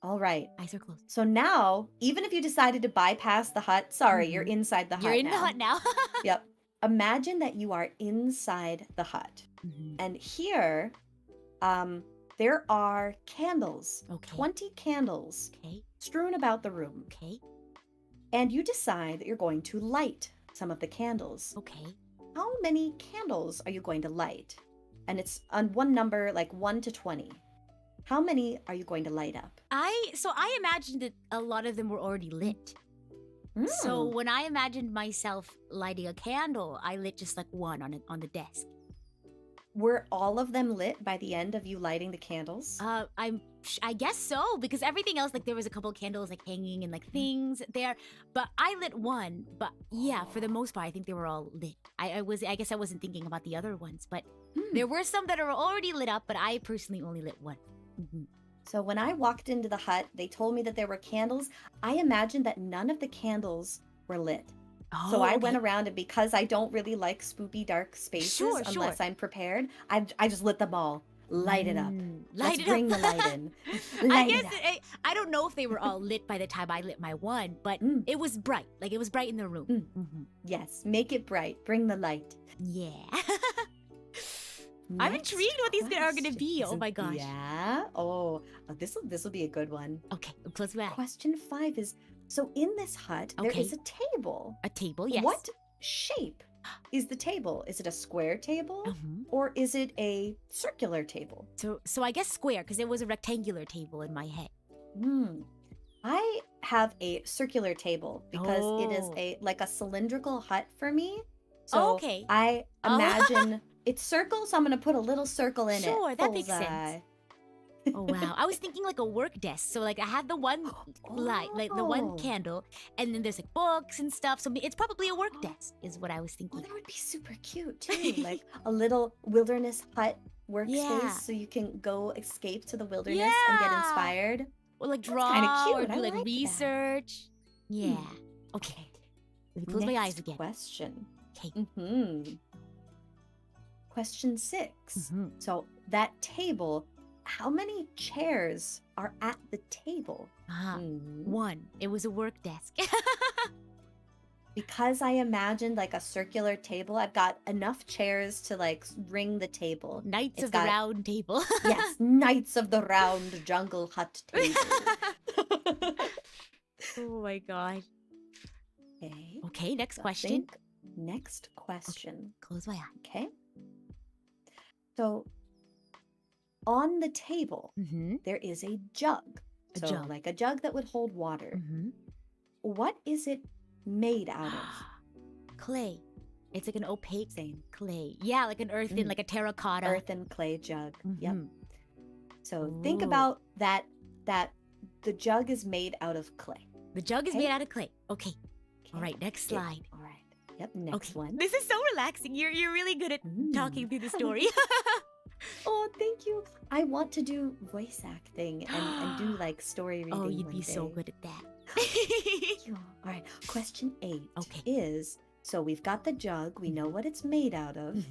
All right. Eyes are closed. So now, even if you decided to bypass the hut, you're inside the hut now. You're in the hut now. Yep. Imagine that you are inside the hut. And here, there are candles. 20 candles strewn about the room. Okay. And you decide that you're going to light some of the candles. Okay. how many candles are you going to light? And it's on one number, like 1 to 20. How many are you going to light up? So I imagined that a lot of them were already lit. So when I imagined myself lighting a candle, I lit just like one on the desk. Were all of them lit by the end of you lighting the candles? I guess so, because everything else, like there was a couple of candles like hanging and like things there, but I lit one. But yeah, for the most part, I think they were all lit. I guess I wasn't thinking about the other ones, but there were some that are already lit up, but I personally only lit one. So when I walked into the hut, they told me that there were candles. I imagined that none of the candles were lit. So I went around, and because I don't really like spoopy dark spaces unless I'm prepared, I just lit them all. Light it up. Let's bring the light in. I don't know if they were all lit by the time I lit my one, but it was bright. Like it was bright in the room. Yes, make it bright. Bring the light. Yeah. I'm intrigued what these are going to be. Oh my gosh. Yeah. This will be a good one. Okay, close my eyes. Question 5 is, so in this hut, there is a table. A table, yes. What shape is the table? Is it a square table or is it a circular table? So I guess square, because it was a rectangular table in my head. I have a circular table because it is like a cylindrical hut for me. So I imagine it's circle, so I'm going to put a little circle in it. Sure, that makes sense. Oh wow, I was thinking like a work desk. So like I had the one light, like the one candle, and then there's like books and stuff. So it's probably a work desk is what I was thinking. That would be super cute too. Like a little wilderness hut workspace so you can go escape to the wilderness and get inspired. Or like draw or do like research. That. Yeah. Okay. Let me close my eyes again. Question. Okay. Question 6. So that table, how many chairs are at the table? One. It was a work desk. Because I imagined like a circular table, I've got enough chairs to like ring the table. Knights of the Round Table. Yes, Knights of the Round Jungle Hut Table. Oh my gosh. Okay, next question. Next question. Close my eye. Okay. So on the table, there is a jug. Like a jug that would hold water. What is it made out of? Clay. It's like an opaque clay. Yeah, like an earthen, like a terracotta. Earthen clay jug. Yep. So think about that the jug is made out of clay. The jug is made out of clay. Okay. All right, next slide. All right. Yep, next one. This is so relaxing. You're really good at talking through the story. Oh, thank you. I want to do voice acting and do like story reading. Oh, you'd be so good at that. Thank you. All right, question 8 is, so we've got the jug. We know what it's made out of.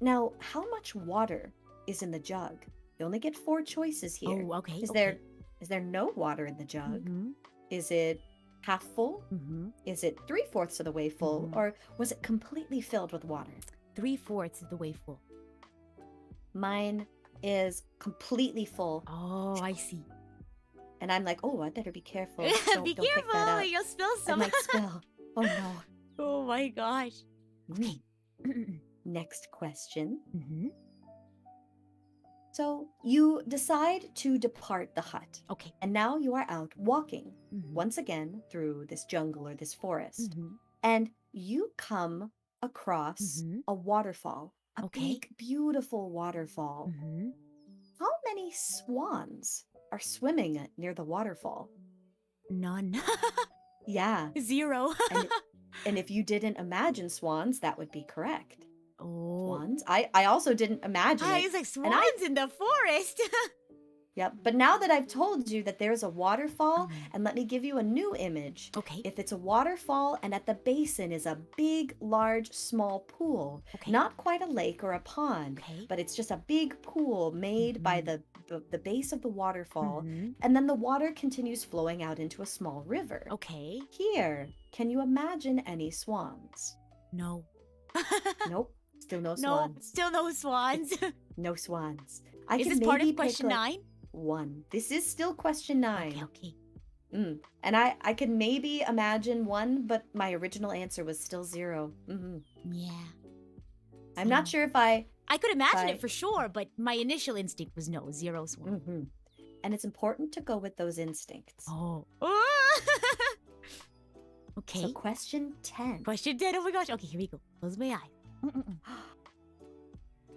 Now, how much water is in the jug? You only get 4 choices here. Oh, okay. Is there no water in the jug? Is it half full? Is it 3/4 of the way full? Or was it completely filled with water? 3/4 of the way full. Mine is completely full. Oh, I see. And I'm like, I better be careful. Be don't pick that careful, up. you'll spill some. I might spill. Oh no. Oh my gosh. Okay. Next question. So you decide to depart the hut. Okay. And now you are out walking once again through this jungle or this forest. And you come across a waterfall. A big, beautiful waterfall. How many swans are swimming near the waterfall? None. Yeah. 0. And if you didn't imagine swans, that would be correct. Oh. Swans? I also didn't imagine it. I was like, swans in the forest. Yep, but now that I've told you that there's a waterfall, and let me give you a new image. Okay. If it's a waterfall and at the basin is a big, large, small pool, not quite a lake or a pond, but it's just a big pool made by the base of the waterfall, and then the water continues flowing out into a small river. Okay. Here, can you imagine any swans? No. Nope, still no swans. No, still no swans. No swans. Is this part of question 9? 1. This is still question 9. Okay. And I could maybe imagine 1, but my original answer was still 0. Yeah. I'm not sure if I could imagine it for sure, but my initial instinct was no, zero swan. Mm-hmm. And it's important to go with those instincts. Oh. Okay. So question 10. Question 10. Oh my gosh. Okay, here we go. Close my eyes.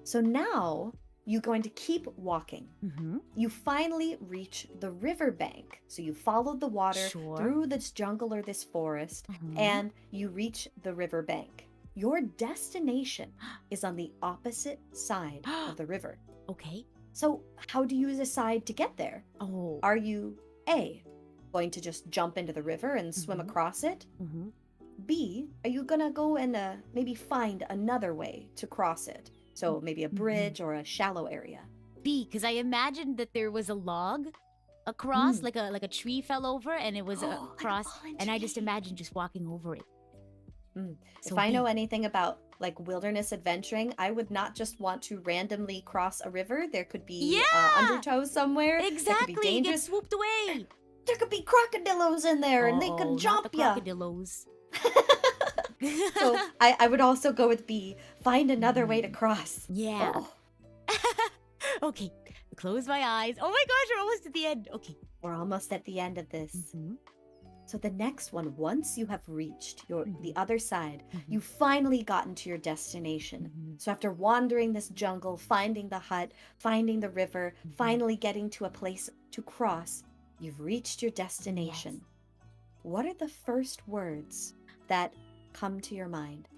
So now you're going to keep walking. Mm-hmm. You finally reach the riverbank. So you follow the water through this jungle or this forest, and you reach the riverbank. Your destination is on the opposite side of the river. Okay. So how do you decide to get there? Oh. Are you A, going to just jump into the river and swim across it? Mm-hmm. B, are you gonna go and maybe find another way to cross it? So maybe a bridge or a shallow area. B, because I imagined that there was a log across, like a tree fell over and it was across, and I just imagined just walking over it. So if I know anything about like wilderness adventuring, I would not just want to randomly cross a river. There could be undertow somewhere. Exactly, could be dangerous. Get swooped away. There could be crocodillos in there, and they could jump you. Crocodillos. So I would also go with B. Find another way to cross. Yeah. Oh. Okay. Close my eyes. Oh my gosh, we're almost at the end. Okay. We're almost at the end of this. So the next one, once you have reached the other side, you finally gotten to your destination. So after wandering this jungle, finding the hut, finding the river, finally getting to a place to cross, you've reached your destination. Yes. What are the first words that come to your mind?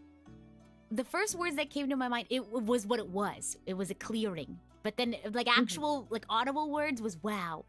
The first words that came to my mind, it was what it was. It was a clearing. But then like actual, like audible words was wow.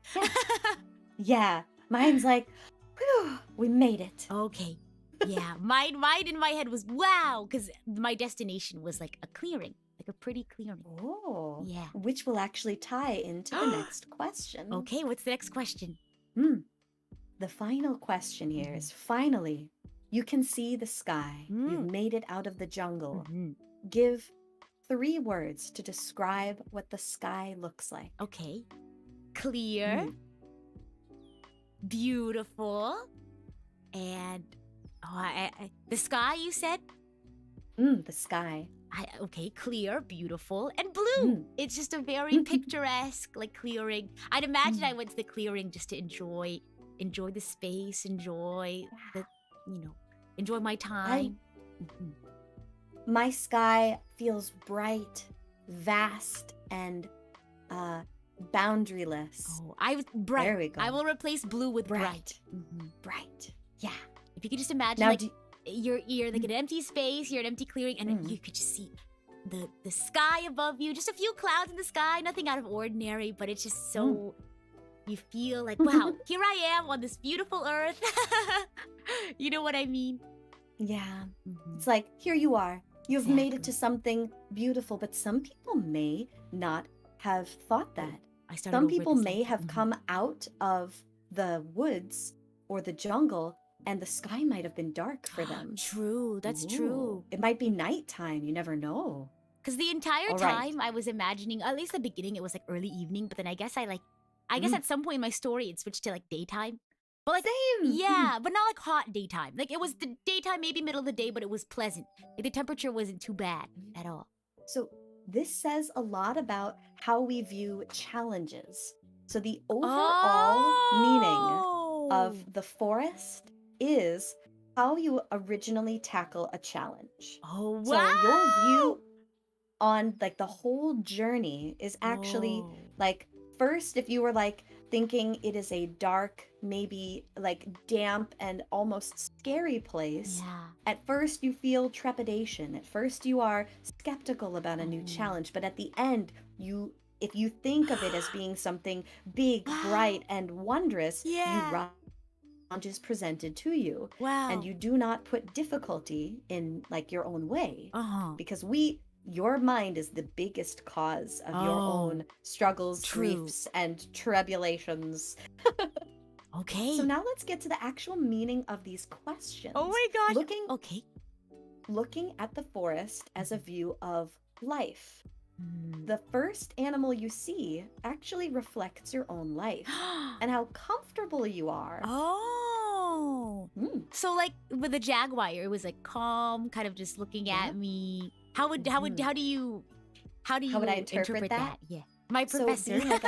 Yeah. Mine's like, whew, we made it. Okay. Yeah. Mine in my head was wow, because my destination was like a clearing, like a pretty clearing. Oh. Yeah. Which will actually tie into the next question. Okay, what's the next question? The final question here is finally, you can see the sky. You've made it out of the jungle. Give 3 words to describe what the sky looks like. Okay. Clear. Beautiful, and the sky, you said? The sky. Okay, clear, beautiful, and blue. It's just a very picturesque, like, clearing. I'd imagine I went to the clearing just to enjoy the space, enjoy my time. My sky feels bright, vast, and boundaryless. Oh, I was bright. There we go. I will replace blue with bright. Bright. Yeah. If you could just imagine, now, you're like an empty space, you're an empty clearing, and then you could just see the sky above you, just a few clouds in the sky, nothing out of ordinary, but it's just so you feel like, wow, here I am on this beautiful earth. You know what I mean? Yeah. It's like, here you are. You've made it to something beautiful, but some people may not have thought that. Some people may have come out of the woods or the jungle and the sky might have been dark for them. True, that's true. It might be nighttime, you never know. Because the entire time I was imagining, at least the beginning, it was like early evening, but then I guess at some point in my story it switched to like daytime. But like, same. Yeah, but not like hot daytime. Like it was the daytime, maybe middle of the day, but it was pleasant. Like the temperature wasn't too bad at all. So this says a lot about how we view challenges. So the overall meaning of the forest is how you originally tackle a challenge. Oh, wow. So your view on like the whole journey is actually like, first, if you were like thinking it is a dark, maybe like damp and almost scary place, at first you feel trepidation. At first you are skeptical about a new challenge, but at the end, if you think of it as being something big, bright, and wondrous, you run challenges presented to you. Wow. And you do not put difficulty in like your own way. Because your mind is the biggest cause of your own struggles, griefs, and tribulations. Okay. So now let's get to the actual meaning of these questions. Oh my gosh. Looking at the forest as a view of life. The first animal you see actually reflects your own life and how comfortable you are. So like with the jaguar, it was like calm, kind of just looking at me. How do you How would I interpret that? Yeah. My So professor. being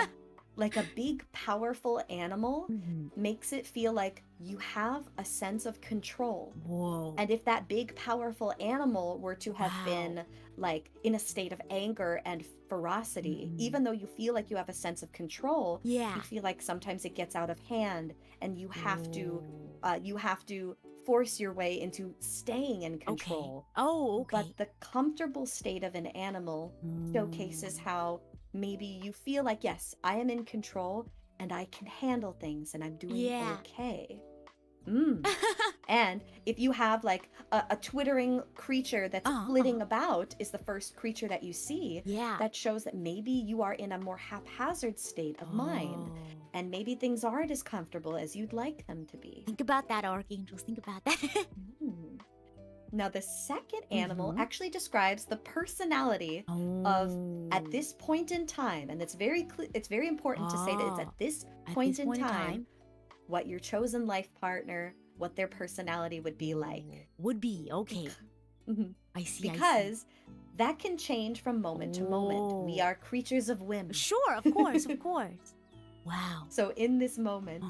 like a big, powerful animal makes it feel like you have a sense of control. Whoa. And if that big, powerful animal were to have been like in a state of anger and ferocity, even though you feel like you have a sense of control, Yeah. you feel like sometimes it gets out of hand, and you have to force your way into staying in control. Oh, okay. But the comfortable state of an animal showcases how maybe you feel like, yes, I am in control and I can handle things and I'm doing okay. And if you have like a twittering creature that's flitting about is the first creature that you see, that shows that maybe you are in a more haphazard state of mind. And maybe things aren't as comfortable as you'd like them to be. Think about that, archangels. Think about that. Now, the second animal actually describes the personality of at this point in time, and it's very important to say that it's at this point in time what your chosen life partner, what their personality would be like. Would be, okay. I see. Because that can change from moment to moment. We are creatures of whim. Sure, of course, of course. Wow. So in this moment.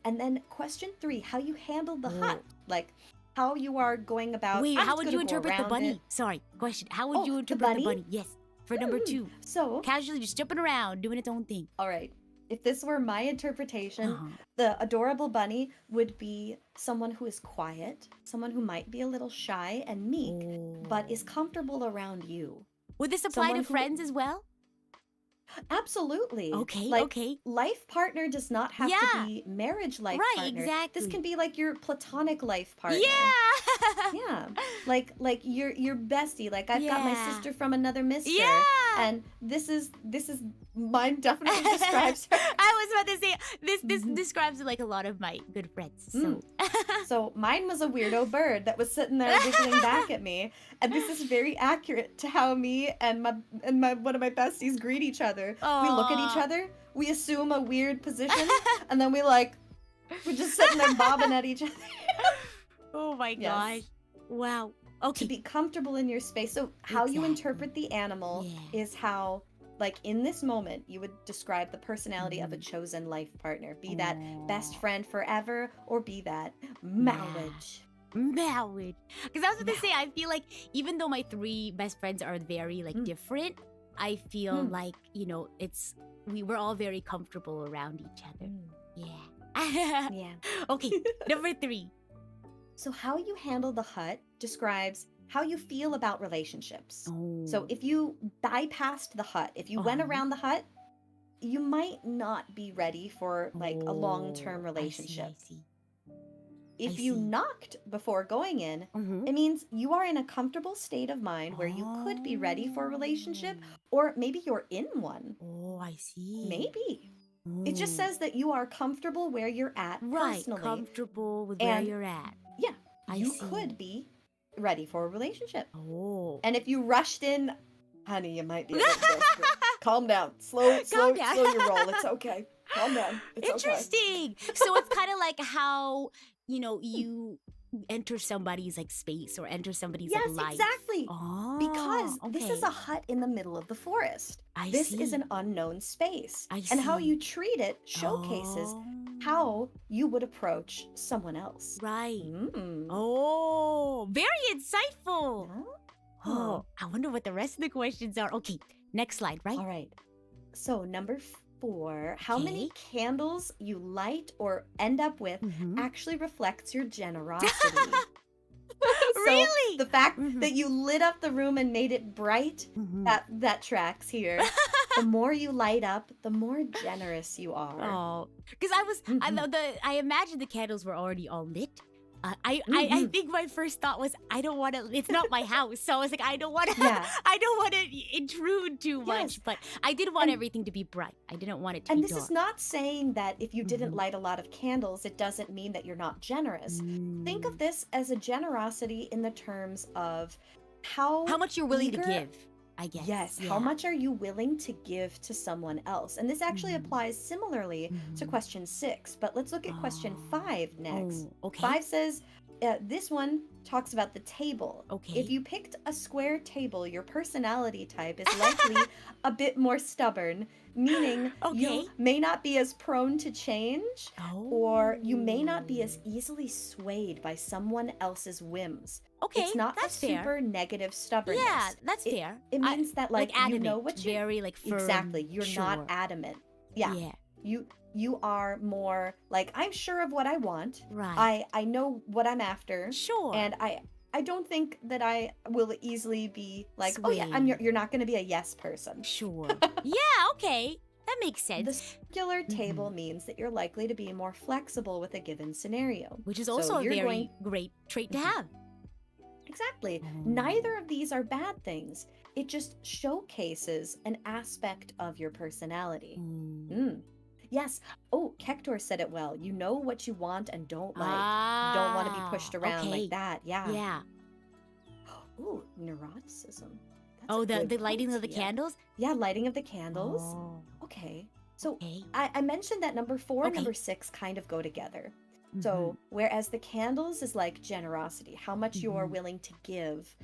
And then question 3, how you handle the hut. Like, how you are going about. Wait, how would you interpret the bunny? Sorry, question. How would you interpret the bunny? Yes, for number 2. So casually just jumping around, doing its own thing. All right. If this were my interpretation, the adorable bunny would be someone who is quiet, someone who might be a little shy and meek, but is comfortable around you. Would this apply to friends as well? Absolutely. Okay, like, okay. Life partner does not have to be marriage life partner. Right, exactly. This can be like your platonic life partner. Yeah. Yeah. Like your bestie. Like I've got my sister from another mister. Yeah. And this is mine definitely describes her. I was about to say this describes like a lot of my good friends. So So mine was a weirdo bird that was sitting there wiggling back at me, and this is very accurate to how me and my one of my besties greet each other. Aww. We look at each other, we assume a weird position, and then we're just sitting there bobbing at each other. Oh my gosh! Wow. Okay. To be comfortable in your space. So how you interpret the animal is how, like in this moment, you would describe the personality of a chosen life partner. Be that best friend forever, or be that marriage. Marriage. Because I was going to say, I feel like even though my 3 best friends are very different, I feel like, we're all very comfortable around each other. Yeah. Yeah. Okay, number 3. So how you handle the hut describes how you feel about relationships. So if you bypassed the hut, if you went around the hut, you might not be ready for like a long-term relationship. I see. If you knocked before going in, it means you are in a comfortable state of mind where you could be ready for a relationship, or maybe you're in one. Oh, I see. Maybe. It just says that you are comfortable where you're at personally. Comfortable with where you're at. Yeah, you see. could be ready for a relationship. Oh. And if you rushed in, honey, you might be a bit desperate. Calm down. Slow your roll. It's okay. Calm down. It's interesting. Okay. So it's kind of like how, you enter somebody's like space or enter somebody's like life. Yes, exactly. Oh, because this is a hut in the middle of the forest. This is an unknown space. And how you treat it showcases how you would approach someone else. Right. Oh, very insightful. Oh, I wonder what the rest of the questions are. Okay, next slide, right? All right. So number 4, how many candles you light or end up with actually reflects your generosity. Really? The fact that you lit up the room and made it bright, that tracks here. The more you light up, the more generous you are. Oh, because I imagined the candles were already all lit. I think my first thought was I don't want to. It's not my house, so I was like I don't want to. I don't want to intrude too much. But I did want everything to be bright. I didn't want it to be dark. And this is not saying that if you didn't light a lot of candles, it doesn't mean that you're not generous. Think of this as a generosity in the terms of how much you're willing to give. I guess. Yes. How much are you willing to give to someone else? And this actually applies similarly to question 6. But let's look at question 5 next. Okay. 5 says, this one talks about the table. Okay. If you picked a square table, your personality type is likely a bit more stubborn, meaning Okay. you may not be as prone to change, or you may not be as Oh. easily swayed by someone else's whims. Okay, It's not a that's fair. super negative Yeah, stubbornness. that's It fair. it means that like you adamant, know what you very like firm. exactly, you're not Sure. adamant. Yeah. Yeah. You are more like I'm sure of what I want. Right. I know what I'm after, Sure. and I don't think that I will easily be like, oh yeah, Swayed. you're not going to be a yes person. Sure. Yeah. Okay. That makes The sense. circular table means that you're likely to be more flexible with a given scenario. Which is So also a you're very going great trait to Mhm. have. Exactly. Oh. Neither of these are bad things. It just showcases an aspect of your personality. Mm. Yes. Oh, Kektor said it well. You know what you want and don't like. Don't want to be pushed around Okay. like that. Yeah. Yeah. Ooh, neuroticism. That's Oh, a the good lighting point, of the Tia. candles? Yeah, lighting of the candles. Oh. Okay. So Okay. I mentioned that number 4 and Okay. number 6 kind of go together. Mhm. So whereas the candles is like generosity, how much you're Mhm. willing to give.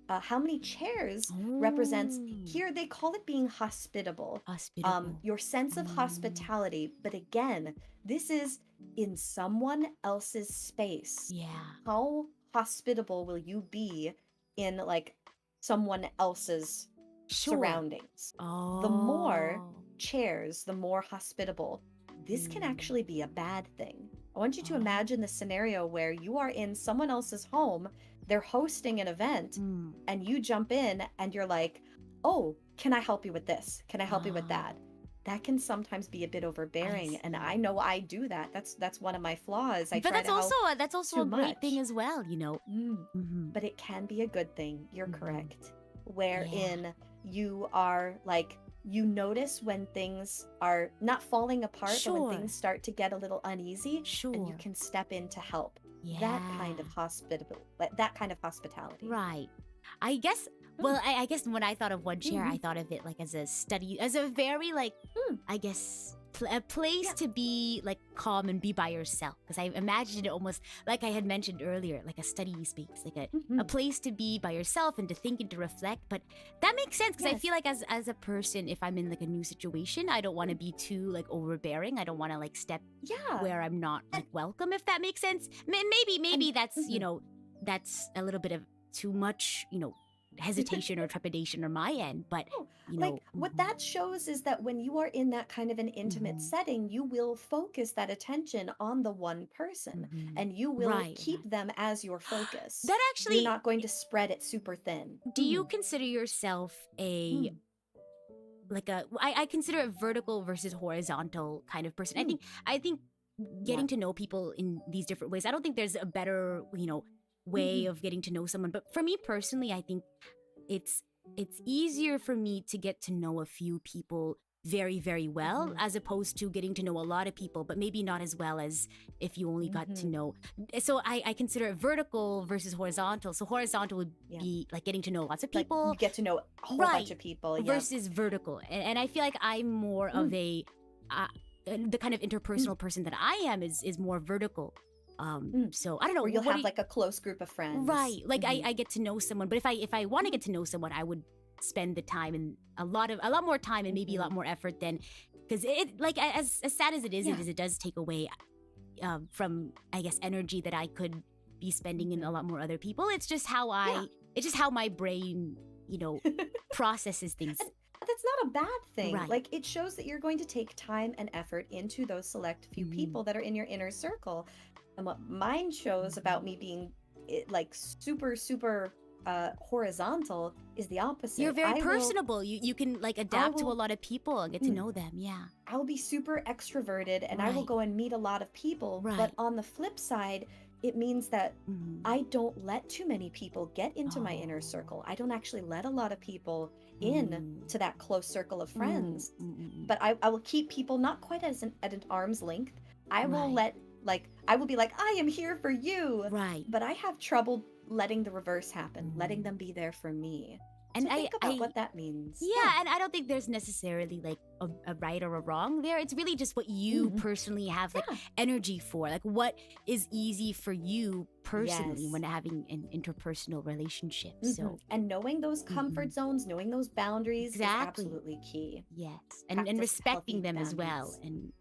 How many chairs represents Oh. here they call it being hospitable. Hospitable. Your sense of Mm. hospitality, but again, this is in someone else's space. Yeah. How hospitable will you be in like someone else's Sure. surroundings? The more Oh. chairs, the more hospitable. This can Mm. actually be a bad thing. I want you to Oh. imagine the scenario where you are in someone else's home, they're hosting an event, Mm. and you jump in and you're like, oh, can I help you with this? Can I help you with Ah. that? That can sometimes be a bit I overbearing, and I see. know I do that. That's one of my flaws. I But try to help that's also too a great thing much. as well, you know. Mm-hmm. But it can be a good thing. You're Mhm. correct. Yeah. Wherein you are like, you notice when things are not falling apart, but when Sure. things start to get a little uneasy, and you Sure. can step in to help. Yeah. That kind of hospitality. Right. I guess, well, I guess when I thought of one chair, I Mhm. thought of it like as a study, as a very like, Mm. I guess, a place Yeah. to be like calm and be by yourself. Because I imagined it almost like I had mentioned earlier, like a study space, like a Mhm. place to be by yourself and to think and to reflect. But that makes sense because I Yes. feel like as a person, if I'm in like a new situation, I don't want to be too like overbearing. I don't want to like step Yeah. where I'm not like welcome, if that makes sense. Maybe that's, you Mhm. know, that's a little bit of too much, you know, hesitation or trepidation on my end, but Oh, you like know, what that shows is that when you are in that kind of an intimate setting, you will focus that attention on the one person, and you will right. keep them as your focus. That You're actually, not going to spread it super thin. do you consider yourself a Mm. like a I consider a vertical versus horizontal kind of person. Mm. I think getting Yeah. to know people in these different ways. I don't think there's a better, you know, way Mhm. of getting to know someone. But for me personally, I think it's easier for me to get to know a few people very, very well, Mhm. as opposed to getting to know a lot of people, but maybe not as well as if you only got to Mhm. know. So I consider it vertical versus horizontal. So horizontal would Yeah. be like getting to know lots of Like people, you get to know a whole right, bunch of people. Yeah. versus vertical. And I feel like I'm more of a the kind of interpersonal person that I am is more vertical. Mm. So I don't know. Where you'll what do have you- like a close group of friends. right, like Mhm. I get to know someone, but if I want to get to know someone, I would spend the time and a lot more time and maybe a lot more effort than, because it like as sad as it is, Yeah. it does take away from, I guess, energy that I could be spending in a lot more other people. It's just how it's just how my brain, you know, processes things. That's not a bad thing. Right. Like it shows that you're going to take time and effort into those select few people that are in your inner circle. And what mine shows about me being like super horizontal is the opposite. You're very I will- personable. You can like adapt to a will- lot of people and get to know them. Yeah. I will be super extroverted and I will Right. go and meet a lot of people. Right. But on the flip side, it means that Mhm. I don't let too many people get into my inner Oh. circle. I don't actually let a lot of people in to that close circle of friends. But I will keep people not quite at an arm's length. I will Right. I will be like, I am here for you. Right. But I have trouble letting the reverse happen, letting them be there for me. And so think about what that means. Yeah, and I don't think there's necessarily like a right or a wrong there. It's really just what you personally have like energy for. Like what is easy for you personally when having an interpersonal relationship. So and knowing those comfort zones, knowing those boundaries is absolutely key. Yes. And respecting them as well. And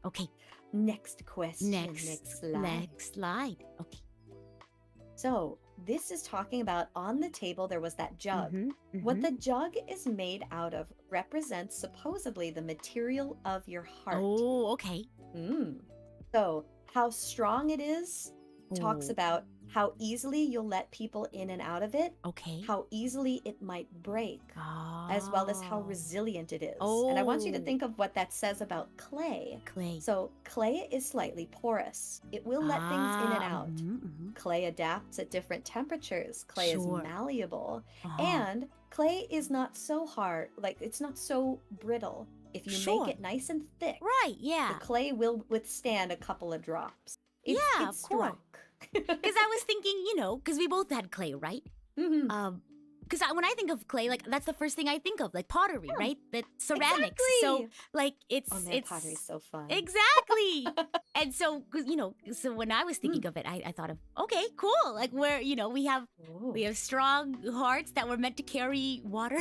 okay. Next question. Next slide. Okay. So this is talking about on the table there was that jug. What the jug is made out of represents supposedly the material of your heart. Oh, okay. So how strong it is talks about how easily you'll let people in and out of it. Okay. How easily it might break. As well as how resilient it is. And I want you to think of what that says about clay. Clay. So clay is slightly porous. It will let things in and out. Clay adapts at different temperatures. Clay is malleable. And clay is not so hard, like it's not so brittle. If you make it nice and thick, the clay will withstand a couple of drops. It's of strong. course. Because I was thinking, because we both had clay, right? Because when I think of clay, like that's the first thing I think of, like pottery, right? That ceramics. Exactly. So like it's pottery's so fun. Exactly. And so, so when I was thinking of it, I thought of okay, cool. Like where we have strong hearts that were meant to carry water,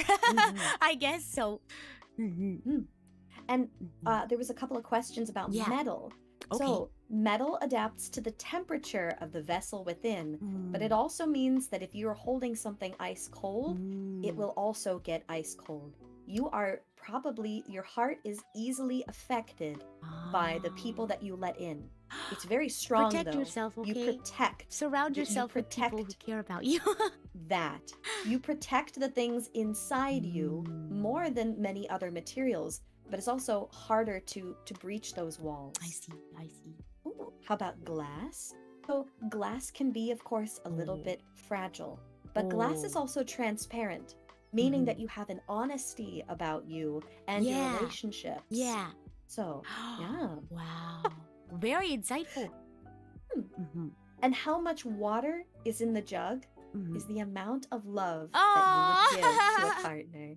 I guess. So. And there was a couple of questions about metal. Okay. So metal adapts to the temperature of the vessel within, but it also means that if you're holding something ice cold, it will also get ice cold. Your heart is easily affected by the people that you let in. It's very strong, protect though. Yourself, okay? You protect. Surround yourself with people who care about you. That. You protect the things inside you more than many other materials, but it's also harder to breach those walls. I see. Ooh, how about glass? So glass can be, of course, a little bit fragile, but glass is also transparent, meaning that you have an honesty about you and your relationships. Yeah. So, yeah. Wow. Very insightful. And how much water is in the jug is the amount of love that you would give to a partner.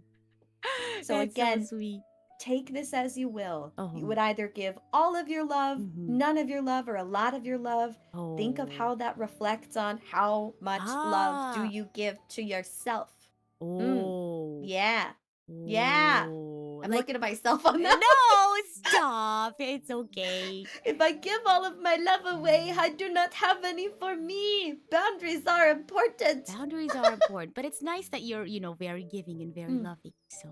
So That's again, so sweet. Take this as you will. You would either give all of your love, none of your love, or a lot of your love. Think of how that reflects on how much love do you give to yourself. Yeah. I'm looking at myself on that. No, stop. It's okay. If I give all of my love away, I do not have any for me. Boundaries are important. Boundaries are important, but it's nice that you're, very giving and very loving. So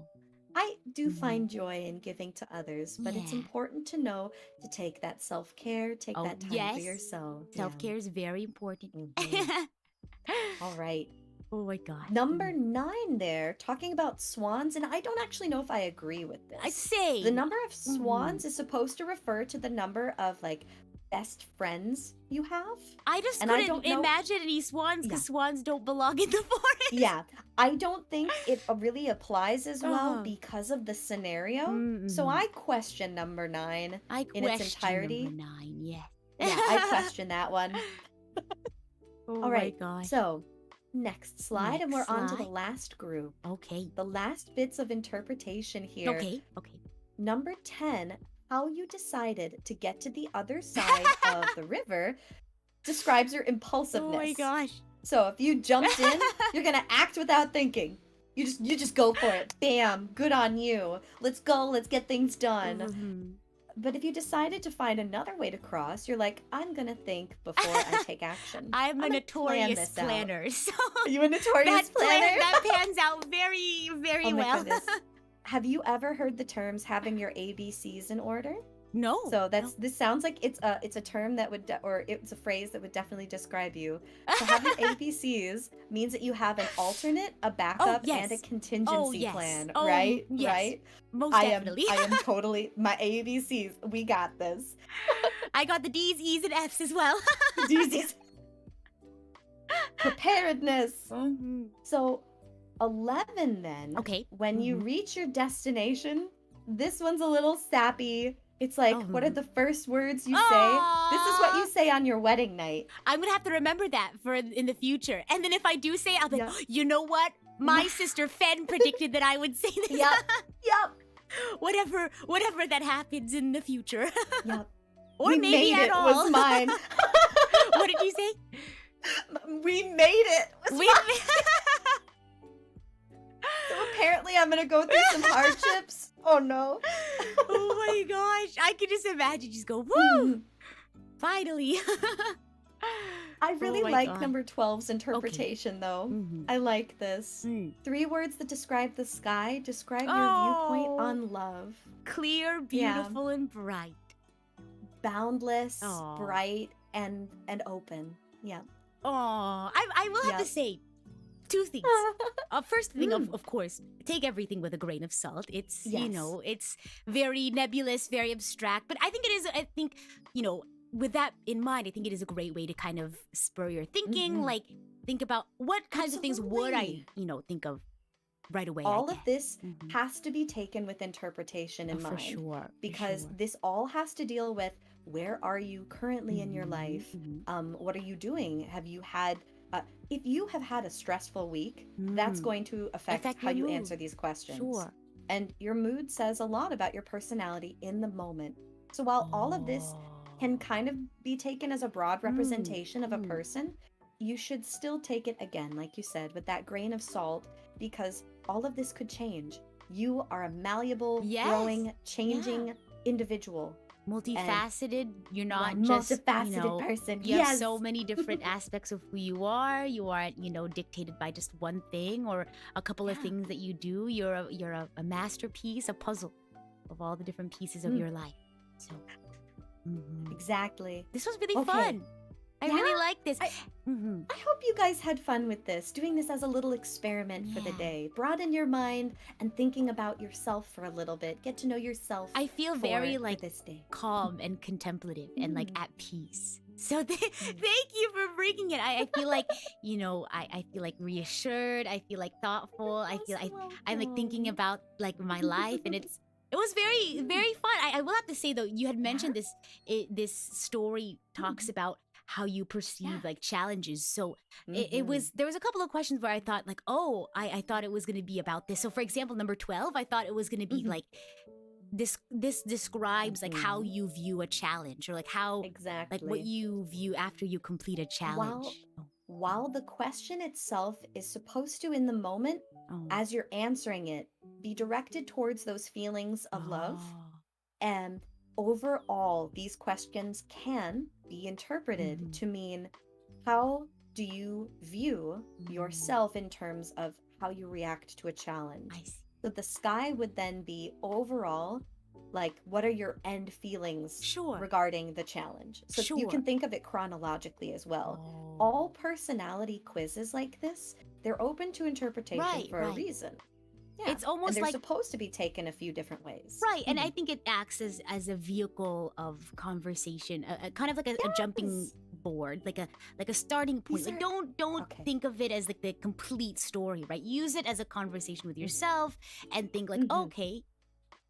I do find joy in giving to others, but it's important to know to take that self-care, take that time for yourself. Self-care is very important. All right. Oh my God. Number 9 there, talking about swans, and I don't actually know if I agree with this. I say. The number of swans is supposed to refer to the number of, best friends you have. I just couldn't imagine any swans because swans don't belong in the forest. Yeah. I don't think it really applies as well because of the scenario. So I question number 9 in its entirety. Number 9, yes. Yeah, I question that one. All right. My gosh. So next slide, and we're on to the last group. Okay. The last bits of interpretation here. Okay. Number 10, how you decided to get to the other side of the river describes your impulsiveness. Oh my gosh. So if you jumped in, you're gonna act without thinking. You just go for it. Bam, good on you. Let's go, let's get things done. But if you decided to find another way to cross, you're like, I'm gonna think before I take action. I'm a notorious planner. So are you a notorious planner? That pans out very, very well. Goodness. Have you ever heard the terms having your ABCs in order? No. So this sounds like it's a term that would it's a phrase that would definitely describe you. To have your ABCs means that you have an alternate, a backup, and a contingency plan, right? Yes. Right? Most definitely. I am totally my ABCs. We got this. I got the D's, E's, and F's as well. D's, E's. Preparedness. So 11 then. Okay. When you reach your destination, this one's a little sappy. It's like, what are the first words you say? This is what you say on your wedding night. I'm going to have to remember that for in the future. And then if I do say, I'll be like, you know what? My sister Fen predicted that I would say this. Yep. Whatever that happens in the future. Yep. Or We maybe made at it all. was mine. What did you say? We made it was We mine. So apparently I'm gonna go through some hardships. Oh no. Oh my gosh. I could just imagine just go, woo! Finally. I really Oh my like God. number 12's interpretation though. Mhm. I like this. Mm. 3 words that describe the sky describe your Oh. viewpoint on love. Clear, beautiful, and bright. Boundless, Aw. bright, and open. Yeah. Oh, I will have to Yep. say 2 things. First thing, Mm. of course, take everything with a grain of salt. It's, Yes. it's very nebulous, very abstract. But I think, with that in mind, I think it is a great way to kind of spur your thinking. Mhm. Like, think about what kinds of things would I, Absolutely. think of right away. All I of guess. this Mhm. has to be taken with interpretation in For mind. sure. Because this all has to deal with where are you currently in your life? What are you doing? Have you had if you have had a stressful week, that's going to affect how your you mood. answer these questions. Sure. And your mood says a lot about your personality in the moment. So while all of this can kind of be taken as a broad representation of a person, you should still take it again, like you said, with that grain of salt, because all of this could change. You are a malleable, Yes. growing, changing individual. Multifaceted. You're You are not a just, multifaceted person. You have Yes. so many different aspects of who you are. You aren't, dictated by just one thing or a couple of Yeah. things that you do. You're a masterpiece, a puzzle of all the different pieces of your life. So, Exactly. this was really Okay. fun. I really Yeah? like this. I hope you guys had fun with this, doing this as a little experiment for the Yeah. day. Broaden your mind and thinking about yourself for a little bit. Get to know yourself. I feel for- very for like this day. calm and contemplative and like at peace. So thank you for bringing it. I feel like, I feel like reassured. I feel like thoughtful. I feel I'm like thinking about like my life, and it was very, very fun. I will have to say though, you had mentioned this story talks about how you perceive like challenges. So there was a couple of questions where I thought like, I thought it was going to be about this. So for example, number 12, I thought it was going to be like this describes like how you view a challenge, or like how Exactly. like what you view after you complete a challenge. While the question itself is supposed to, in the moment, as you're answering it, be directed towards those feelings of love. And overall, these questions can be interpreted to mean, how do you view yourself in terms of how you react to a challenge? I see. So the sky would then be overall, like, what are your end feelings Sure. regarding the challenge? So you Sure. can think of it chronologically as well. All personality quizzes like this, they're open to interpretation Right, for a right. reason. Yeah. It's almost and they're like supposed to be taken a few different ways. right, and I think it acts as a vehicle of conversation, a kind of like a jumping Yes. board, like a starting point. These Like are- don't Okay. think of it as like the complete story, right? Use it as a conversation with yourself and think like, okay,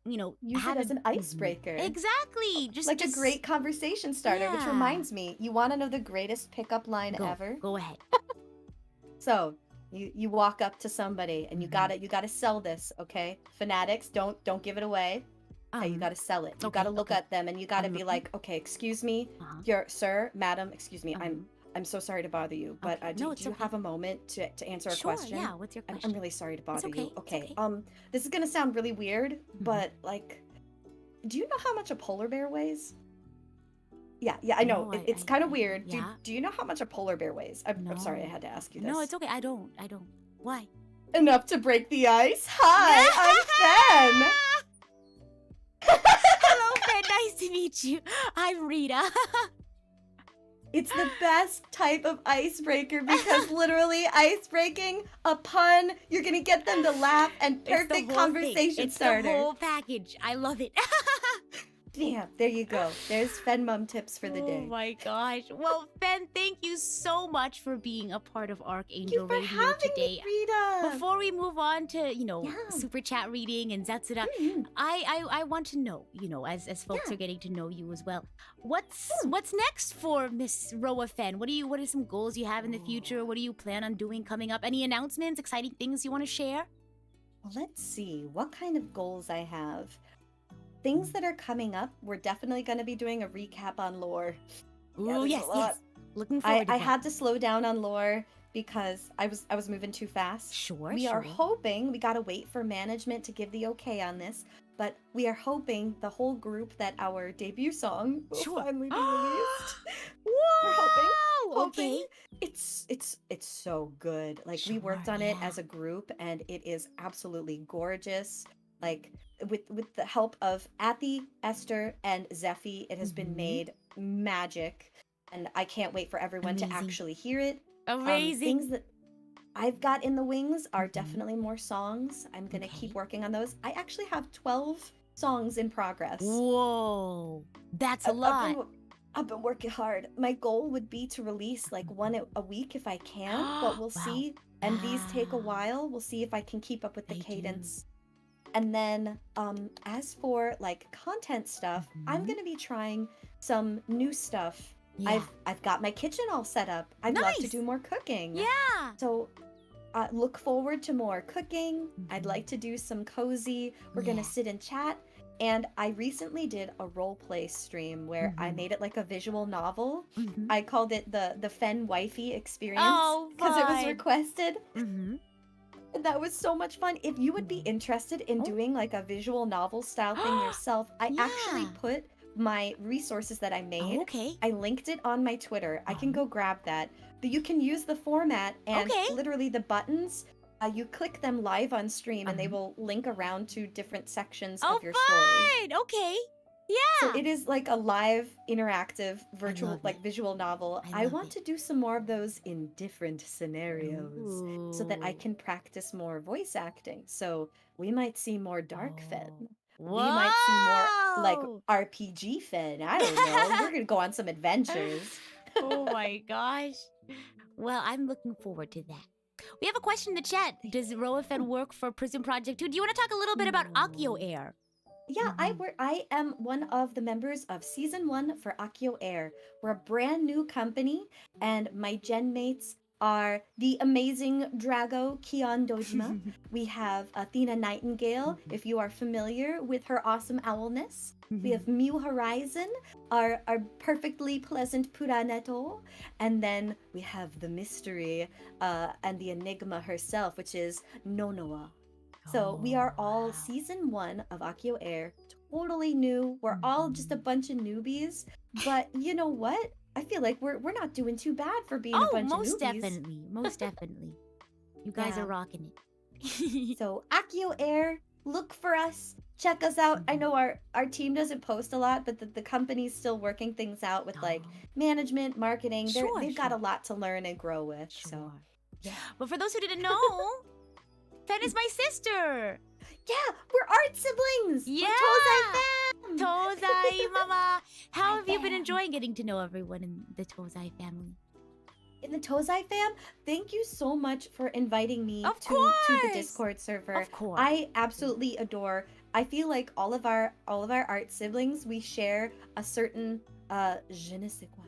Use have it as an icebreaker. Exactly, just Like a great conversation starter, which Yeah. reminds me, you want to know the greatest pickup line ever? Go ahead. So you walk up to somebody and you gotta sell this, okay? Fanatics, don't give it away. Okay, you gotta sell it. You okay, gotta look okay. at them and you gotta I'm be looking. like, okay, excuse me, Uh-huh. sir, madam, excuse me, I'm so sorry to bother you, but Okay. do, No, it's do you okay. have a moment to answer a Sure, question? yeah. What's your I'm question? really sorry to bother okay, you. it's Okay. okay. This is gonna sound really weird, but like, do you know how much a polar bear weighs? Yeah, I know. No, It's kind of weird. yeah. Do you know how much a polar bear weighs? I'm sorry, I No. had to ask you this. No, it's okay. I don't. Why? Enough to break the ice. Hi, I'm Fen. Hello, Fen. Nice to meet you. I'm Rita. It's the best type of icebreaker because literally ice breaking, a pun, you're gonna get them to laugh, and It's the perfect whole conversation thing. It's starter. the whole package. I love it. Bam! There you go. There's Fen Mom tips for the day. Oh my gosh. Well, Fen, thank you so much for being a part of Thank you Archangel for Radio having today. me, Rita. Before we move on to, Yeah. super chat reading and Zatsura, Mm, I want to know, as folks yeah. are getting to know you as well. What's Mm. what's next for Miss Roa Fen? What are some goals you have in the future? What do you plan on doing coming up? Any announcements, exciting things you want to share? Well, let's see what kind of goals I have. Things that are coming up, we're definitely going to be doing a recap on lore. Ooh, there's yes, a lot. yes. Looking forward to I that. had to slow down on lore because I was moving too fast. Sure, We sure. are hoping, we gotta wait for management to give the okay on this, but we are hoping the whole group that our debut song will Sure. finally be released. Whoa! We're hoping. Okay. It's so good. Like we worked Sure, on it yeah. as a group and it is absolutely gorgeous. Like with the help of Athy, Esther, and Zephy, it has been Mhm. made magic. And I can't wait for everyone to Amazing. actually hear it. Amazing. Things that I've got in the wings are Mhm. definitely more songs. I'm gonna Okay. keep working on those. I actually have 12 songs in progress. Whoa, that's a I've lot. I've been working hard. My goal would be to release like one a week if I can, but we'll Wow. see. And these take a Wow. while. We'll see if I can keep up with the They do. cadence. And then as for like content stuff, I'm Mhm. gonna be trying some new stuff. Yeah. I've got my kitchen all set up. I'd love to Nice. do more cooking. Yeah. So look forward to more cooking. I'd Mhm. like to do some cozy. We're gonna Yeah. sit and chat. And I recently did a role play stream where I Mhm. made it like a visual novel. Mhm. I called it the Fen Wifey experience Oh, because it was fun. requested. Mhm. And that was so much fun. If you would be interested in Oh. doing like a visual novel style thing yourself, I actually Yeah. put my resources that I made. Oh, okay. I linked it on my Twitter. I can Uh-huh. go grab that. But you can use the format and Okay. literally the buttons. You click them live on stream and they Uh-huh. will link around to different sections Oh, of your story. fun. Okay. So Yeah. it is like a live, interactive, virtual, love like it. visual novel. I I love want it. to do some more of those in different scenarios so that I Ooh. can practice more voice acting. So we might see more Dark Fen. Oh. We might see more like Whoa. RPG Fen. I don't know. We're gonna go on some adventures. Oh my gosh. Well, I'm looking forward to that. We have a question in the chat. Does Roafen work for Prison Project 2? Do you want to talk a little bit about Akio Air? Yeah, I am one of the members of season 1 for Akio Air. We're a brand new company, and my gen mates are the amazing Drago Kion Dojima. We have Athena Nightingale, if you are familiar with her awesome owlness. We have Mew Horizon, our perfectly pleasant Puraneto. And then we have the mystery and the enigma herself, which is Nonoa. So we are all season 1 of Akio Air, totally new. We're all just a bunch of newbies. But you know what? I feel like we're not doing too bad for being a Oh, bunch of most newbies. definitely. Most definitely. You guys Yeah. are rocking it. So Akio Air, look for us. Check us out. I know our team doesn't post a lot, but the company's still working things out with like management, marketing. Sure, They've got a sure. lot to learn and grow with. Sure. So yeah. But for those who didn't know, Fen is my sister. Yeah, we're art siblings. Yeah. We're Tozai fam. Tozai, Mama. How Hi, have you been fam. enjoying getting to know everyone in the Tozai family? In the Tozai fam, thank you so much for inviting me Of to the course. Discord server. Of course. I absolutely adore. I feel like all of our art siblings, we share a certain je ne sais quoi.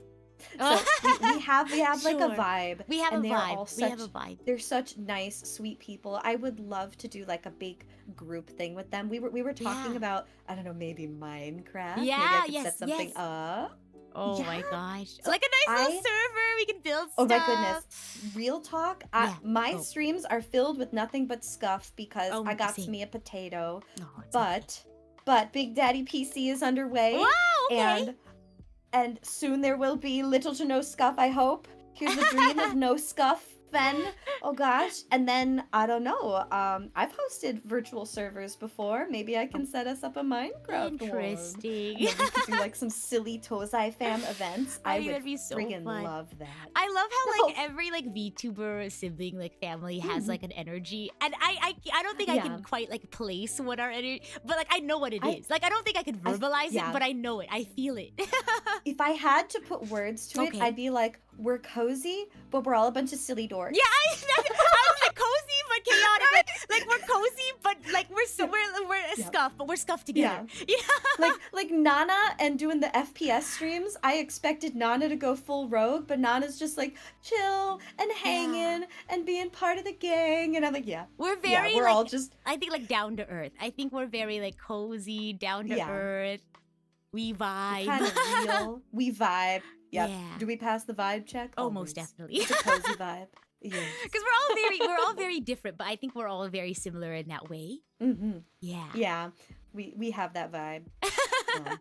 So we have like a Sure. vibe. We have and a they are vibe. all We have such- a vibe. They're such nice, sweet people. I would love to do like a big group thing with them. We were talking Yeah. about, I don't know, maybe Minecraft. Maybe Yeah, I could yes, set something yes. up. Oh my Yeah. gosh. So Like a nice little I- server. We can build Oh stuff. my goodness. Real talk, Yeah, my go. streams are filled with nothing but scuff because Oh, I got same. me a potato. Oh, it's okay. But Big Daddy PC is underway. Wow, okay. And soon there will be little to no scuff, I hope. Here's the dream of no scuff Fen, oh gosh. And then, I don't know, I've hosted virtual servers before. Maybe I can set us up a Minecraft Interesting. one. And then we could do like some silly Tozai fam events. I would that'd be so friggin' fun. love that. I love how No. like every like VTuber sibling like family has like an energy, and I don't think I Yeah. can quite like place what our energy, but like I know what it I- is. Like I don't think I could verbalize yeah. it, but I know it. I feel it. If I had to put words to it, Okay. I'd be like, we're cozy, but we're all a bunch of silly dorks. Yeah, I was like cozy but chaotic. Like we're cozy, but like we're scuffed, but we're scuffed together. Yeah. Like Nana and doing the FPS streams, I expected Nana to go full rogue, but Nana's just like chill and hanging and being part of the gang, and I'm like, yeah, We're very we're like, all just I think like down to earth. I think we're very like cozy, down to Yeah. earth. We vibe. kind of real. We vibe. Yep. Yeah. Do we pass the vibe check? Oh, most Always. definitely. It's a cozy vibe. Yes. Because we're all very different, but I think we're all very similar in that way. Mm-hmm. Yeah. Yeah. We have that vibe. Yeah.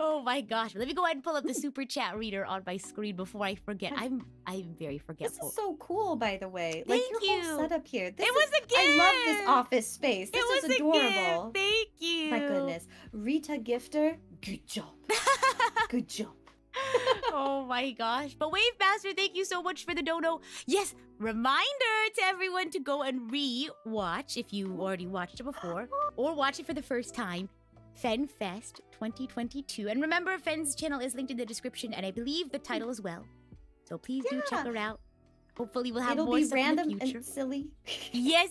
Oh my gosh. Let me go ahead and pull up the super chat reader on my screen before I forget. I'm very This forgetful. is so cool, by the way. Like Thank your you. whole setup here. This It was a gift. I love this office space. This it was is a adorable. gift. Thank you. My goodness. Rita Gifter, good job. Good job. Oh my gosh. But Wave Master, thank you so much for the dono. Yes, reminder to everyone to go and re-watch if you already watched it before or watch it for the first time. Fen Fest 2022. And remember, Fen's channel is linked in the description and I believe the title as well. So please do check her out. Hopefully we'll have It'll more be stuff random in the future. and silly. Yes.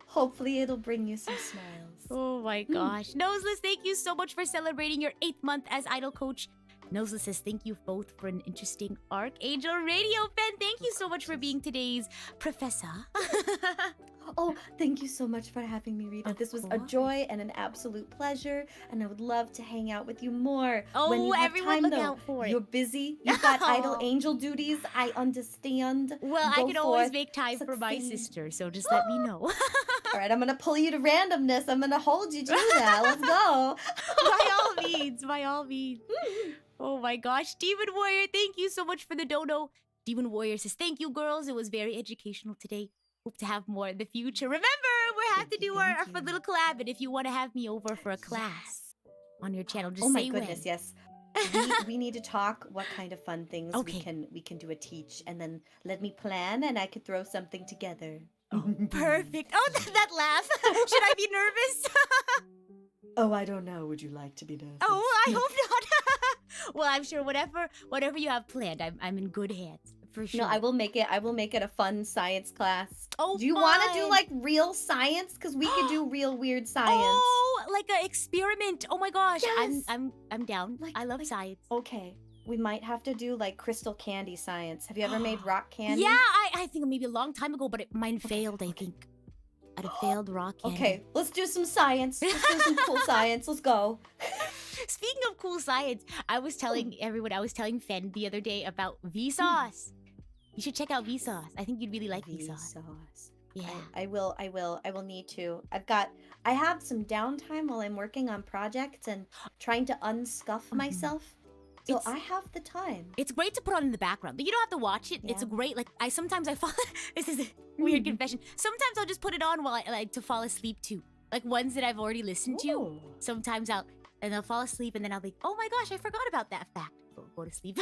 Hopefully it'll bring you some smiles. Oh my gosh. Noseless, thank you so much for celebrating your 8th month as Idol Coach. Noseless says thank you both for an interesting RKNGL Radio fan. Thank you so much for being today's professor. Oh, thank you so much for having me, Rita. Of This was a course. joy and an absolute pleasure, and I would love to hang out with you more. Oh, when you have everyone time, look though. out for it. You're busy. You've got idol Oh. angel duties. I understand. Well, I Go can always forth, make time for my succeed. sister, so just let me know. All right, I'm gonna pull you to randomness. I'm gonna hold you to that. Let's go. By all means, by all means. Oh my gosh. Demon Warrior, thank you so much for the dono. Demon Warrior says, thank you, girls. It was very educational today. Hope to have more in the future. Remember, we have to do our Thank fun you. little collab, and if you want to have me over for a class on your channel, just Oh my say goodness, when. yes. We need to talk what kind of fun things Okay. we can do a teach, and then let me plan, and I could throw something together. Perfect. Oh, that laugh. Should I be nervous? Oh, I don't know. Would you like to be nervous? Oh, I hope not. Well, I'm sure whatever you have planned, I'm in good hands for sure. No, I will make it a fun science class. Oh, Do you want to do fun. like real science? Because we could do real weird science. Oh, like an experiment. Oh my gosh. Yes. I'm down. Like- I love like- science. Okay, we might have to do like crystal candy science. Have you ever made rock candy? Yeah, I think maybe a long time ago, but mine failed, I think. I'd have failed rock candy. Okay, let's do some science. Let's do some cool science. Let's go. Speaking of cool science, I was telling Fen the other day about Vsauce. You should check out Vsauce. I think you'd really like Vsauce. Vsauce. Yeah. I will need to. I have some downtime while I'm working on projects and trying to unscuff myself. So It's- I have the time. It's great to put on in the background. But you don't have to watch it. It's Yeah. great. Like I sometimes fall. This is a weird confession. Sometimes I'll just put it on while I like to fall asleep too. Like ones that I've already listened to. Ooh. Sometimes I'll fall asleep and then I'll be, oh my gosh, I forgot about that fact. Go to sleep.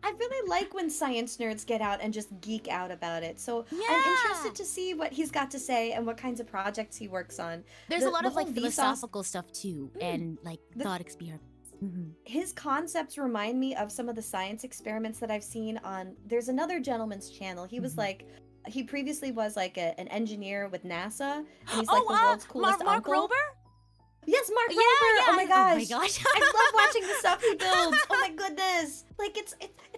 I really like when science nerds get out and just geek out about it. So I'm Yeah. interested to see what he's got to say and what kinds of projects he works on. There's a lot the of like whole Vsauce- philosophical stuff too, and like The- thought experiments. Mhm. His concepts remind me of some of the science experiments that I've seen on. There's another gentleman's channel. He was like, he previously was like an engineer with NASA, and he's like the world's coolest Mark uncle. Rober? Yes, Mark Yeah, Rober. yeah. Oh my gosh. Oh my gosh. I love watching the stuff he builds. Oh my goodness. Like it's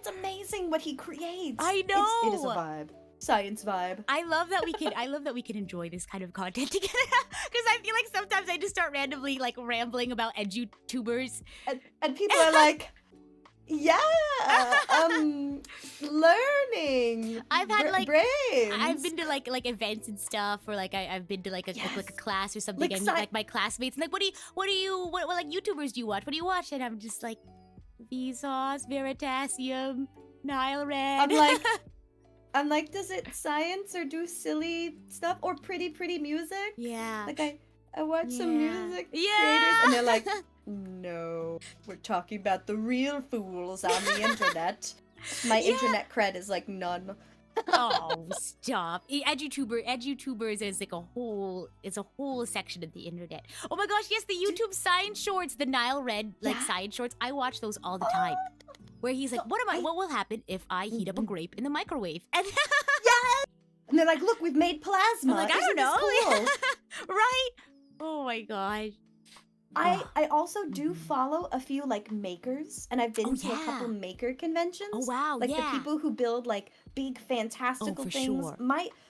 amazing what he creates. I know. It is a vibe. Science vibe. I love that we can enjoy this kind of content together. Because I feel like sometimes I just start randomly like rambling about edutubers. And people are like, yeah, learning. I've had, like- brains. I've been to like events and stuff, or like I've been to like a Yes. class or something, Like and sci- like my classmates, and like what like YouTubers do you watch? What do you watch? And I'm just like Vsauce, Veritasium, Nile Red. I'm like, I'm like, does it science or do silly stuff or pretty music? Yeah. Like I watch some music creators Yeah. and they're like, no, we're talking about the real fools on the internet. My Yeah. internet cred is like none. Oh, stop. EduTubers is like a whole section of the internet. Oh my gosh, yes, the YouTube science shorts, the Nile Red like Yeah. science shorts. I watch those all the time. Where he's like, what will happen if I heat up a grape in the microwave? And Yes! And they're like, look, we've made plasma. I'm like, I Isn't don't this know. cool? Right? Oh my gosh. I also do follow a few like makers, and I've been to a couple yeah. maker conventions. Oh wow, Like the yeah. people who build like big fantastical for things. sure.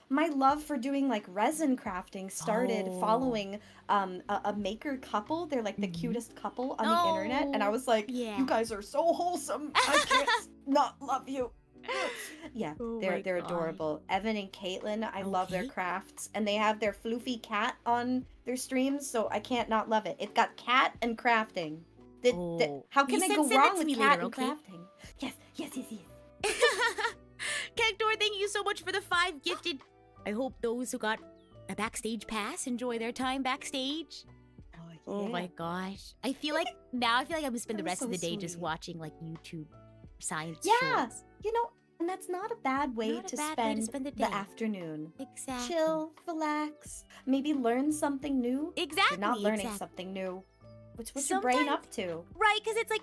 My love for doing like resin crafting started Oh. following a maker couple. They're like the Mhm. cutest couple on the internet, and I was like, Yeah. you guys are so wholesome. I can't not love you. Yeah, Oh they're my they're gosh. adorable. Evan and Caitlin, I love their Okay. crafts, and they have their floofy cat on their streams, so I can't not love it. It's got cat and crafting. Oh. How can You I send go it wrong to with me cat later, and okay? crafting? Yes. Cactor, thank you so much for the 5 gifted. I hope those who got a backstage pass enjoy their time backstage. Oh my gosh. I feel like I'm gonna spend the That was rest of so the day just sweet. watching like YouTube science Yeah, shorts. and that's not a bad way Not a to bad way to spend spend the the day. afternoon. Exactly. Chill, relax, maybe learn something new. Exactly. You're not learning exactly. something new. What's your brain Sometimes- up to? Right, because it's like,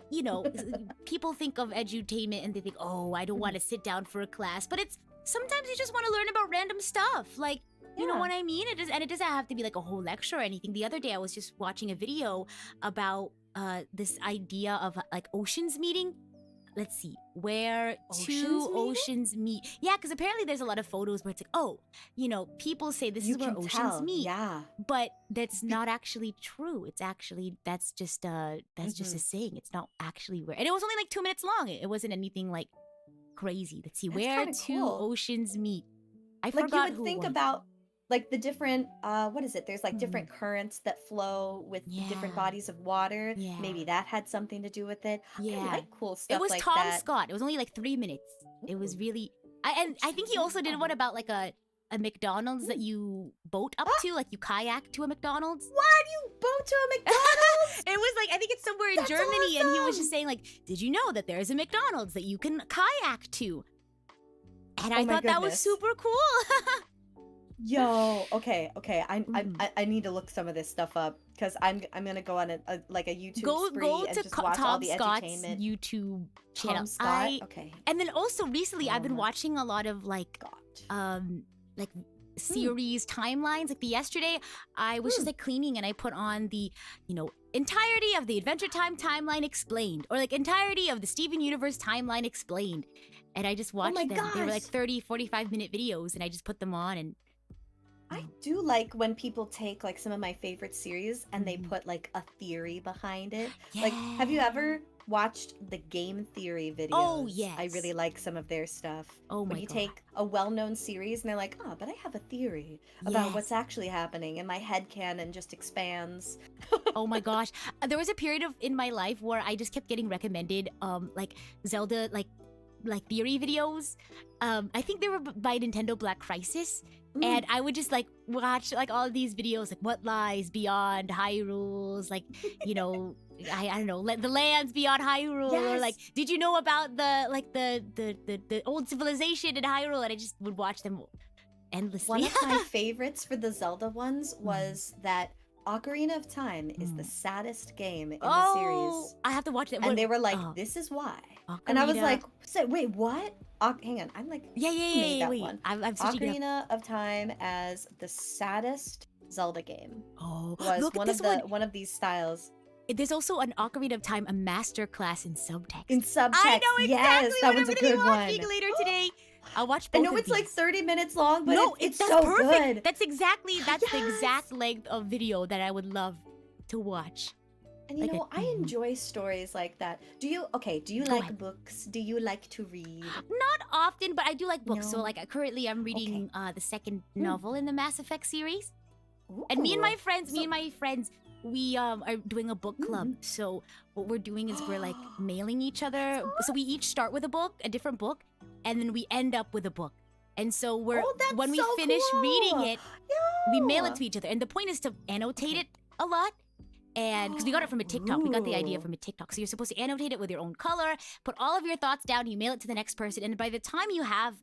people think of edutainment and they think, oh, I don't want to sit down for a class. But it's sometimes you just want to learn about random stuff. Like, you know Yeah. what I mean? It doesn't have to be like a whole lecture or anything. The other day I was just watching a video about this idea of like oceans meeting. Let's see, where Oceans two meeting? oceans meet. Yeah, because apparently there's a lot of photos where it's like, oh, people say this You is where can oceans tell. meet. Yeah. But that's not actually true. It's actually that's just a saying. It's not actually where. And it was only like 2 minutes long. It wasn't anything like crazy. Let's see, That's where kinda two cool. oceans meet. I Like forgot you who would think won. about like the different what is it? There's like different currents that flow with different Yeah. bodies of water. Yeah. Maybe that had something to do with it. I Yeah. like cool stuff It was like Tom that. Scott. It was only like 3 minutes. It was really. I think he also did one about like a McDonald's that you boat up to, like you kayak to a McDonald's. What? You boat to a McDonald's? It was like I think it's somewhere in That's Germany, and he was awesome! just saying like, "Did you know that there is a McDonald's that you can kayak to?" And I Oh my thought that was goodness. super cool. Yo, okay. Mhm. I need to look some of this stuff up because I'm gonna go on a YouTube go spree and to just watch all Tom the Scott's edutainment. YouTube channel. Tom Scott. Okay. And then also recently, I've been Tom watching a lot of like Scott. like series timelines. Like yesterday I was just like cleaning and I put on the entirety of the Adventure Time timeline explained, or like entirety of the Steven Universe timeline explained, and I just watched my them. They were like gosh. 30-45 minute videos, and I just put them on. And I do like when people take like some of my favorite series and they Mhm. put like a theory behind it. Like, have you ever watched the game theory videos? Oh, I yes. really like some of their stuff. Oh When my you God. take a well-known series and they're like, oh, but I have a theory about what's Yes. actually happening, and my headcanon just expands. Oh my gosh. There was a period in my life where I just kept getting recommended like Zelda like theory videos. I think they were by Nintendo Black Crisis. And I would just like watch like all these videos, like what lies beyond Hyrule's, like I don't know, the lands beyond Hyrule, or like Yes. did you know about the old civilization in Hyrule? And I just would watch them endlessly. One of my favorites for the Zelda ones was that Ocarina of Time is the saddest game in the series. I have to watch that. And they were like, oh, this is why. And I was Ocarina. like, wait, what? Hang on. I'm like, yeah, who made that wait. one? I'm searching it up. Ocarina of Time as the saddest Zelda game Oh, was look at one this of the one. one of these styles There's also an Ocarina of Time, a master class in subtext. in subtext. I know exactly yes, that what one's I'm a gonna be good watching one. later today. I'll watch I both know of it's like these. 30 minutes long, but No, it's that's so perfect. good. That's the Yes. exact length of video that I would love to watch. And you like a- know, I enjoy stories like that. Do you Go like ahead. books? Do you like to read? Not often, but I do like books. So No. like currently I'm reading the second Hmm. novel in the Mass Effect series. And me and my friends, we are doing a book club. So what we're doing is we're like mailing each other. So we each start with a book, a different book, and then we end up with a book. And so that's when we so finish cool. reading it, we mail it Yeah. to each other. And the point is to annotate it a lot. And because we got it from a TikTok, we got the idea Ooh. from a TikTok. So you're supposed to annotate it with your own color, put all of your thoughts down, you mail it to the next person. And by the time you have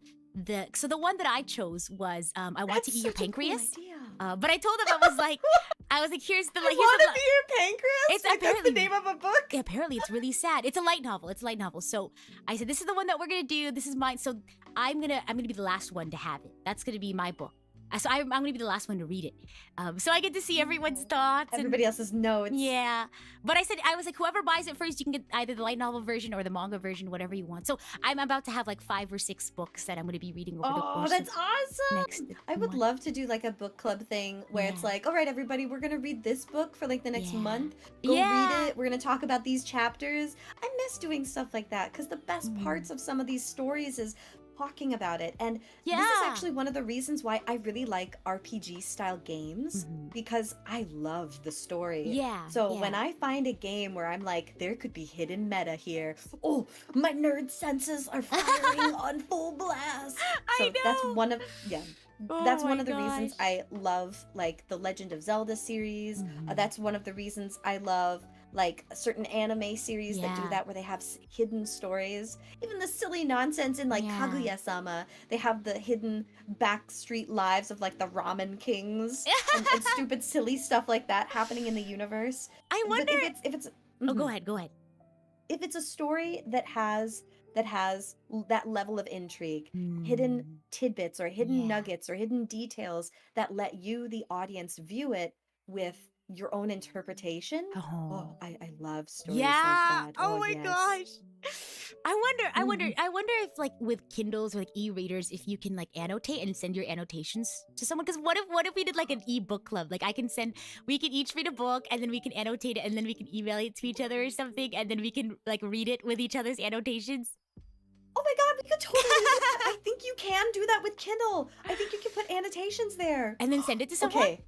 so the one that I chose was, I want to That's eat your such a cool pancreas. idea. But I told him, I was like, here's the, I here's want the, to be your pancreas. It's Like, that's apparently- the name of a book. yeah, apparently it's really sad. It's a light novel. So I said, this is the one that we're gonna do. This is mine. So I'm gonna be the last one to have it. That's gonna be my book. So I'm gonna be the last one to read it. So I get to see everyone's thoughts. Everybody else's notes. Yeah. But I was like, whoever buys it first, you can get either the light novel version or the manga version, whatever you want. So I'm about to have like 5 or 6 books that I'm gonna be reading over the Oh, course that's of awesome! next I would month. love to do like a book club thing where it's Yeah. like, all right, everybody, we're gonna read this book for like the next Yeah. month. Go Yeah. read it. We're gonna talk about these chapters. I miss doing stuff like that because the best parts of some of these stories is talking about it. And this is Yeah. actually one of the reasons why I really like RPG style games because I love the story. Yeah. So yeah. when I find a game where I'm like, there could be hidden meta here. Oh, my nerd senses are firing on full blast. I So that's know. one of Oh that's one my of the reasons gosh. I love like the Legend of Zelda series. Mhm. That's one of the reasons I love like certain anime series that do Yeah. that where they have hidden stories. Even the silly nonsense in like Yeah. Kaguya-sama, they have the hidden backstreet lives of like the ramen kings and stupid silly stuff like that happening in the universe. I But wonder. if it's Oh, go mhm. ahead. Go ahead. If it's a story that has that level of intrigue, hidden tidbits or hidden Yeah. nuggets or hidden details that let you, the audience, view it with your own interpretation. Oh, I love stories Yeah. like that. Oh my yes. gosh. I wonder if like with Kindles or like e-readers, if you can like annotate and send your annotations to someone. Because what if we did like an e-book club? Like we can each read a book and then we can annotate it and then we can email it to each other or something and then we can like read it with each other's annotations. Oh my god, we could totally do that. I think you can do that with Kindle. I think you can put annotations there. And then send it to someone.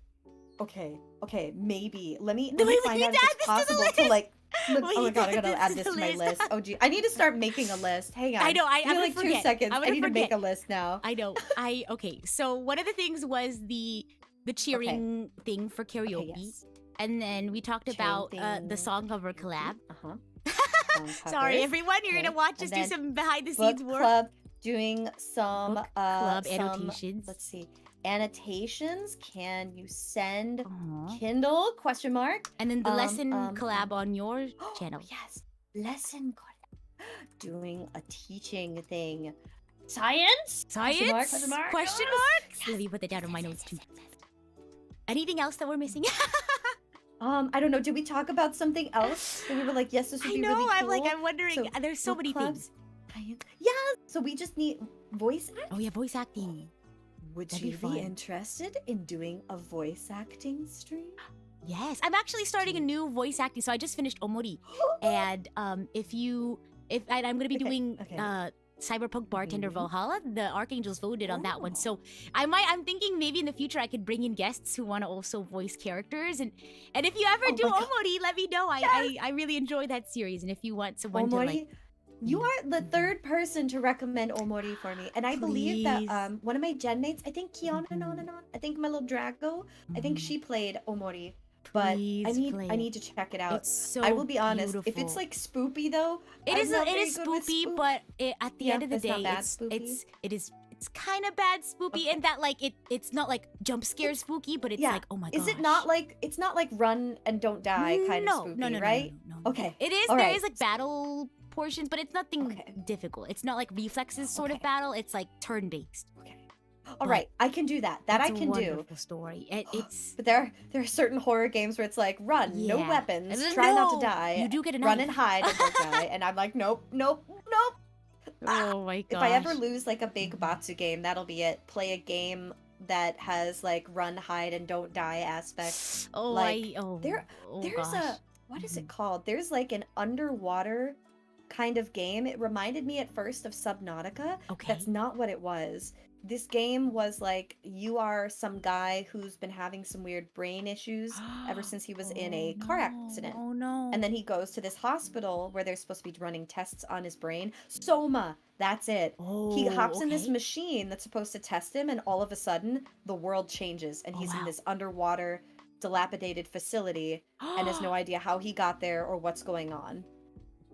Okay, maybe. Let me we find need out to if add it's this to the possible list. to like We oh my need god, to I gotta add add this this to to the my list. list. Oh gee, I need to start making a list. Hang on. I know. Give me I'm gonna like forget. 2 seconds. I'm I gonna need to make forget. a list now. I know. Okay. So one of the things was the cheering thing for karaoke. Okay, yes. And then we talked Cheering about thing. the song cover collab. Uh-huh. Sorry, everyone. You're Okay, gonna watch us and do then some behind the Book scenes work. club doing some Book club some, annotations. let's see. Annotations. Can you send Aw. Kindle question mark? And then the lesson um, collab on your channel. Yes. Lesson collab. Doing a teaching thing. Science? Science? Question mark? Question Yes. mark? Let me put that down in my notes too. Anything else that we're missing? I don't know. Did we talk about something else? And we were like, yes, this would I be know. really cool. I'm wondering. So, There's so book many clubs, things. science. Yeah. So we just need voice acting. Oh yeah, voice acting. Would That'd be you fun. be interested in doing a voice acting stream? Yes, I'm actually starting a new voice acting. So I just finished Omori, and I'm gonna be Okay, doing okay. Cyberpunk Bartender Mhm. Valhalla. The Archangels voted on that one, so I'm thinking maybe in the future I could bring in guests who want to also voice characters, and if you ever Oh do my God. Omori, let me know. I really enjoy that series, and if you want someone to Omori, like, you are the third person to recommend Omori for me, and I believe that Please. one of my gen mates, I think Kiana, I think my little Drago, I think Mhm. she played Omori. But Please play I it. need to check it out. It's so I will be honest. If beautiful. it's like spoopy though, It I'm is not it very is good with spoopy, spoop. but at the Yeah, end of the it's not day, bad spoopy. it's kind of bad spoopy in that like it's not like jump scare spooky, but it's yeah. like, oh my gosh. Is it not like it's not like run and don't die kind no, of spoopy, no, right? No. Okay. It is All there right. is like battle portions, but it's nothing Okay. difficult. It's not like reflexes sort of Okay. battle. It's like turn based. Okay. All right, I can do that. That I can It's a do. wonderful story. It's But there are certain horror games where it's like run, no Yeah. weapons, No, try not to die. you do get a run knife. and hide and don't die. And I'm like, nope. oh my If I ever lose like a big Batsu game, that'll be it. Play a game that has like run, hide, and don't die aspects. oh like, I oh there- oh, There's gosh. a what is it called? There's like an underwater kind of game. It reminded me at first of Subnautica. Okay. That's not what it was. this game was like you are some guy who's been having some weird brain issues ever since he was in a car accident. Oh no. And then he goes to this hospital where they're supposed to be running tests on his brain. Soma, that's it. He hops in this machine that's supposed to test him, and all of a sudden, the world changes, and he's in this underwater, dilapidated facility, and has no idea how he got there or what's going on.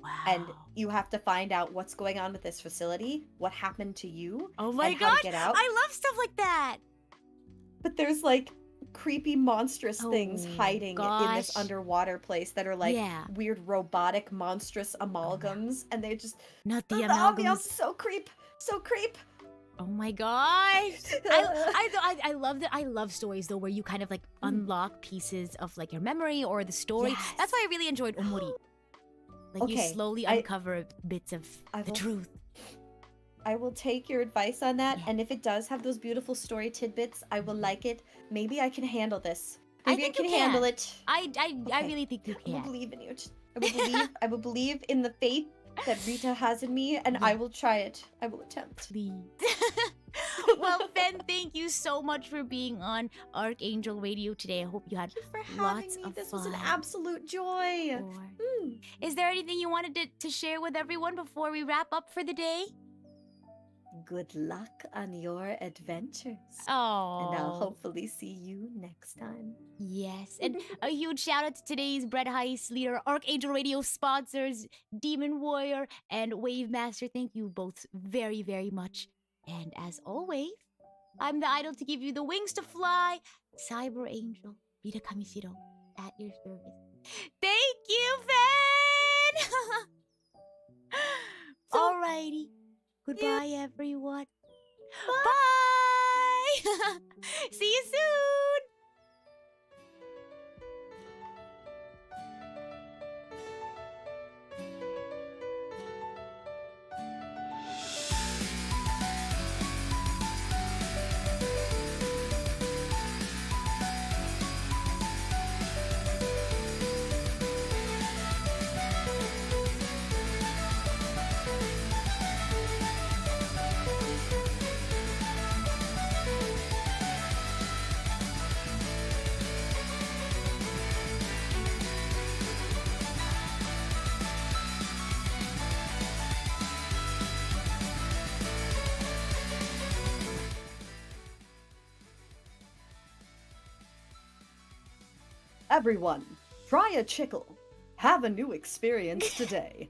Wow. And you have to find out what's going on with this facility, what happened to you, oh my and how gosh, to get out. I love stuff like that. But there's like creepy monstrous things hiding in this underwater place that are like weird robotic monstrous amalgams, and they just not the ambiance amalgams. so creep. Oh my gosh. I love that. I love stories though where you kind of like unlock pieces of like your memory or the story. Yes. That's why I really enjoyed Omori. Like you slowly uncover bits of the truth. I will take your advice on that, and if it does have those beautiful story tidbits, I will like it. Maybe I can handle this. Maybe I can handle it. I really think you can. I will believe in you. I will believe in the faith that Rita has in me, and I will try it. I will attempt. Please. Well, Fen, thank you so much for being on RKNGL Radio today. I hope you had lots of fun. This was an absolute joy. Is there anything you wanted to share with everyone before we wrap up for the day? Good luck on your adventures. Oh. And I'll hopefully see you next time. Yes. And a huge shout out to today's Bread Heist leader, RKNGL Radio sponsors, Demon Warrior and Wave Master. Thank you both very, very much. And as always, I'm the idol to give you the wings to fly, Cyber Angel, Rita Kamishiro, at your service. Thank you, Fen! Alrighty. Goodbye, everyone. Bye! See you soon! Everyone, try a chickle. Have a new experience today.